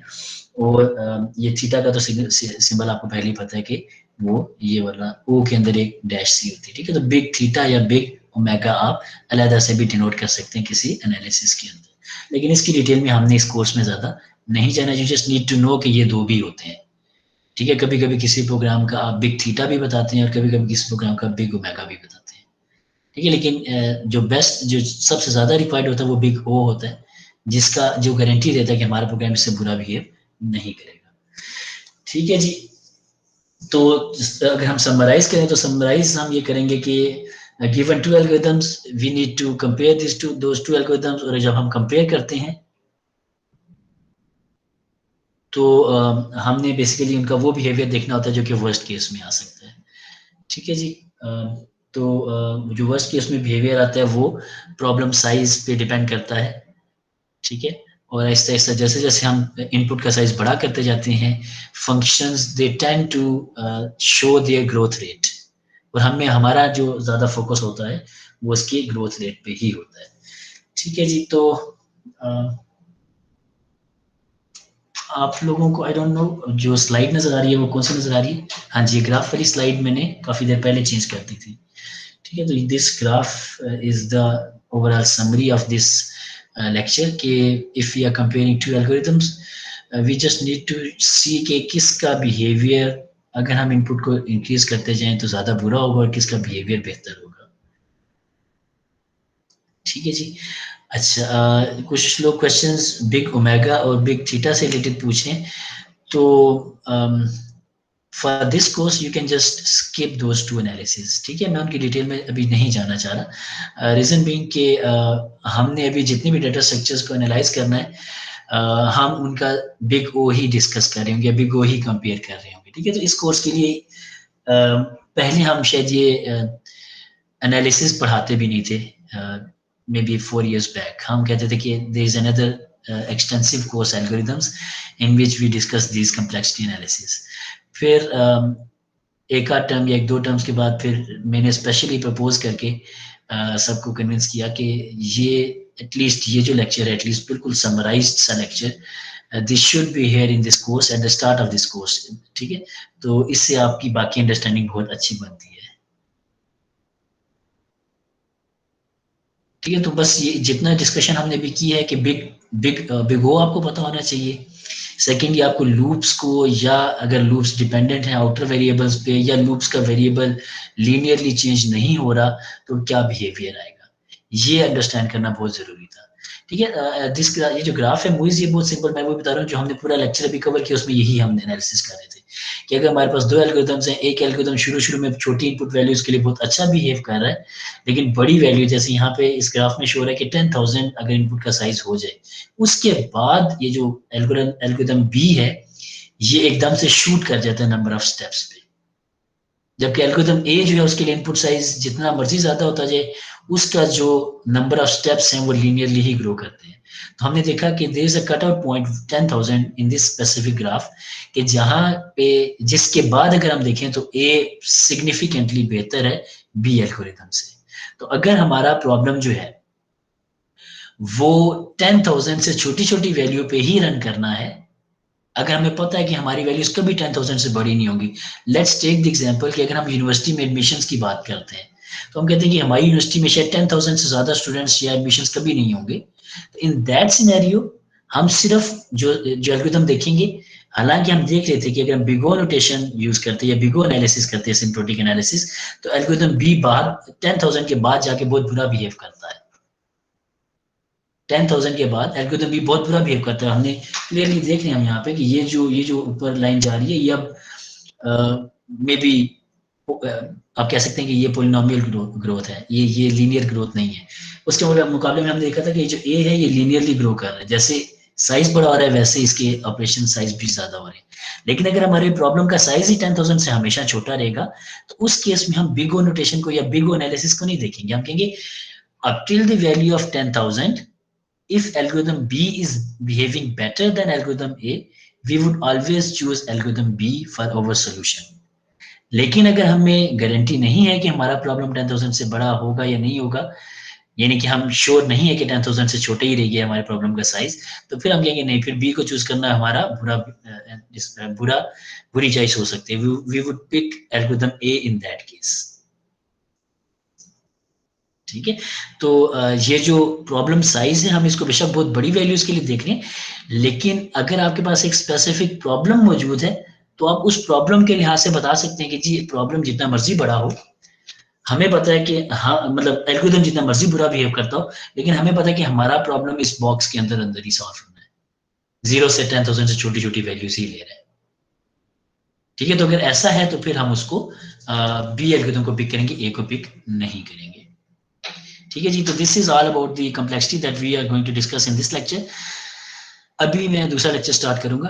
और ये थीटा का तो सिंबल आपको पहले ही पता है कि वो ये वाला ओ के अंदर एक डैश सी होती है। ठीक है, तो बिग थीटा या बिग ओमेगा आप अलग से भी डिनोट कर सकते हैं किसी एनालिसिस के अंदर, लेकिन इसकी डिटेल में हमने इस कोर्स में ज्यादा नहीं जाना। You just need to know कि ये दो भी होते हैं। ठीक है, कभी कभी किसी प्रोग्राम का आप बिग थीटा भी बताते हैं और कभी कभी किसी प्रोग्राम का बिग ओमेगा भी बताते हैं। ठीक है, लेकिन जो बेस्ट जो सबसे ज्यादा रिक्वायर्ड होता है वो बिग ओ होता है, जिसका जो गारंटी देता है कि हमारा प्रोग्राम इससे बुरा बिहेव नहीं करेगा। ठीक है जी, तो अगर हम समराइज करें तो समराइज हम ये करेंगे कि given two algorithms we need to compare this to those two algorithms, और जब हम कंपेयर करते हैं तो हमने बेसिकली उनका वो बिहेवियर देखना होता है जो कि वर्स्ट केस में आ सकता है। ठीक है जी, तो जो वर्स्ट केस में बिहेवियर आता है वो प्रॉब्लम साइज पे डिपेंड करता है। ठीक है, और ऐसा ऐसा जैसे जैसे हम इनपुट का साइज बड़ा करते जाते हैं functions they tend to show their growth rate, और हमें हमारा जो ज्यादा फोकस होता है वो उसकी ग्रोथ रेट पे ही होता है। ठीक है जी, तो आप लोगों को आई डोंट नो जो स्लाइड नजर आ रही है वो कौन सी नजर आ रही है? हाँ जी, ग्राफ वाली स्लाइड मैंने काफी देर पहले चेंज कर दी थी। ठीक है, तो this graph is the overall summary of this lecture कि if we are comparing two algorithms we just need to see के किसका बिहेवियर अगर हम इनपुट को इंक्रीज करते जाएं तो ज्यादा बुरा होगा और किसका बिहेवियर बेहतर होगा। ठीक है जी, अच्छा कुछ लोग क्वेश्चंस बिग ओमेगा और बिग थीटा से रिलेटेड पूछें, तो for this course you can just skip those two analysis. ठीक है, मैं उनकी डिटेल में अभी नहीं जाना चाह रहा, रीजन बीइंग कि हमने अभी जितने भी डाटा स्ट्रक्चर्स को एनालाइज करना है हम उनका बिग ओ ही डिस्कस कर रहे होंगे, बिग ओ ही कंपेयर कर रहे होंगे। ठीक है, तो इस कोर्स के लिए पहले हम शायद ये एनालिसिस पढ़ाते भी नहीं थे, मे बी 4 years बैक हम कहते थे कि there is another extensive course algorithms in which we discuss this complexity analysis. फिर एक आध टर्म या एक दो टर्म्स के बाद फिर मैंने स्पेशली प्रपोज करके सबको कन्विंस किया कि ये एटलीस्ट ये जो लेक्चर है एटलीस्ट बिल्कुल समराइज्ड सा lecture this should be here in this course at the start of this course. ठीक है, तो इससे आपकी बाकी अंडरस्टैंडिंग बहुत अच्छी बनती है। ठीक है, तो बस ये जितना डिस्कशन हमने भी की है कि बिग ओ आपको पता होना चाहिए। सेकेंडली आपको लूप्स को, या अगर लूप्स डिपेंडेंट हैं आउटर वेरिएबल्स पे या लूप्स का वेरिएबल लीनियरली चेंज नहीं हो रहा तो क्या बिहेवियर आएगा, ये अंडरस्टैंड करना बहुत जरूरी था। ठीक है, ये जो ग्राफ है मुइज ये बहुत सिंपल, मैं वो बता रहा हूँ जो हमने पूरा लेक्चर अभी कवर किया उसमें यही हम एनालिसिस कर रहे थे कि अगर हमारे पास दो एल्गोरिथम्स हैं, एक एल्गोरिथम शुरू में छोटी इनपुट वैल्यूज के लिए बहुत अच्छा बिहेव कर रहा है, लेकिन बड़ी वैल्यू जैसे यहाँ पे इस ग्राफ में शो हो रहा है कि 10,000 अगर इनपुट का साइज हो जाए उसके बाद ये जो एल्गोरिथम बी है ये एकदम से शूट कर जाता है नंबर ऑफ स्टेप्स पे, जबकि एल्गोरिथम ए जो है उसके लिए इनपुट साइज जितना मर्जी ज्यादा होता जाए उसका जो नंबर ऑफ स्टेप्स हैं वो लीनियरली ही ग्रो करते हैं। तो हमने देखा कि there is a cut out point 10,000 in this specific graph कि जहां पे जिसके बाद अगर हम देखें तो ए सिग्निफिकेंटली बेहतर है बी एल्गोरिथम से। तो अगर हमारा प्रॉब्लम जो है वो 10,000 से छोटी छोटी वैल्यू पे ही रन करना है, अगर हमें पता है कि हमारी वैल्यूज कभी 10,000 से बड़ी नहीं होंगी, लेट्स टेक द एग्जांपल कि अगर हम यूनिवर्सिटी में एडमिशंस की बात करते हैं तो हम कहते हैं कि हमारी यूनिवर्सिटी में शायद 10,000 से ज्यादा स्टूडेंट्स या एडमिशंस कभी नहीं होंगे। तो इन दैट सिनेरियो हम सिर्फ जो एल्गोरिथम देखेंगे, हालांकि हम देख रहे थे कि अगर हम बिगो नोटेशन यूज करते हैं या बिगो एनालिसिस करते हैं, सिंप्टोटिक एनालिसिस, तो एल्गोरिथम बी बाहर 10,000 के बाद जाके बहुत बुरा बिहेव करता है। 10,000 के बाद एल्गोरिथम भी बहुत बुरा बिहेव करता है। हमने क्लियरली देख रहे हैं हम यहाँ पे कि ये जो ऊपर लाइन जा रही है, ये अब मे बी आप कह सकते हैं कि ये पोलिनोमियल ग्रोथ है, ये लीनियर ग्रोथ नहीं है। उसके मुकाबले में हमने देखा था कि जो ए है ये लीनियरली ग्रो कर रहा है, जैसे साइज बड़ा हो रहा है वैसे इसके ऑपरेशन साइज भी ज्यादा हो रहे हैं। लेकिन अगर हमारे प्रॉब्लम का साइज ही 10,000 से हमेशा छोटा रहेगा, तो उस केस में हम बिग ओ नोटेशन को या बिग ओ एनालिसिस को नहीं देखेंगे। हम कहेंगे up till the value of 10,000, if algorithm B is behaving better than algorithm A, we would always choose algorithm B for our solution. लेकिन अगर हमें गारंटी नहीं है कि हमारा प्रॉब्लम 10,000 से बड़ा होगा या नहीं होगा, यानी कि हम श्योर नहीं है कि 10,000 से छोटे ही रहेगी हमारे प्रॉब्लम का साइज, तो फिर हम कहेंगे नहीं, फिर बी को चूज करना हमारा बुरी चॉइस हो सकती है। We would pick algorithm A in that case. ठीक है, तो ये जो प्रॉब्लम साइज है, हम इसको बेशक बहुत बड़ी वैल्यूज के लिए देख रहे हैं, लेकिन अगर आपके पास एक स्पेसिफिक प्रॉब्लम मौजूद है, तो आप उस प्रॉब्लम के लिहाज से बता सकते हैं कि जी प्रॉब्लम जितना मर्जी बड़ा हो, हमें पता है कि हाँ, मतलब एल्गोरिथम जितना मर्जी बुरा बिहेव करता हो, लेकिन हमें पता है कि हमारा प्रॉब्लम इस बॉक्स के अंदर अंदर ही सॉल्व होना है, 0 से 10,000 से छोटी छोटी वैल्यूज ही ले रहे हैं। ठीक है, तो अगर ऐसा है तो फिर हम उसको बी एल्गोरिथम को पिक करेंगे, ए को पिक नहीं करेंगे। ठीक है जी, तो this is all about the complexity that we are going to discuss in this lecture. अभी मैं दूसरा लेक्चर स्टार्ट करूंगा।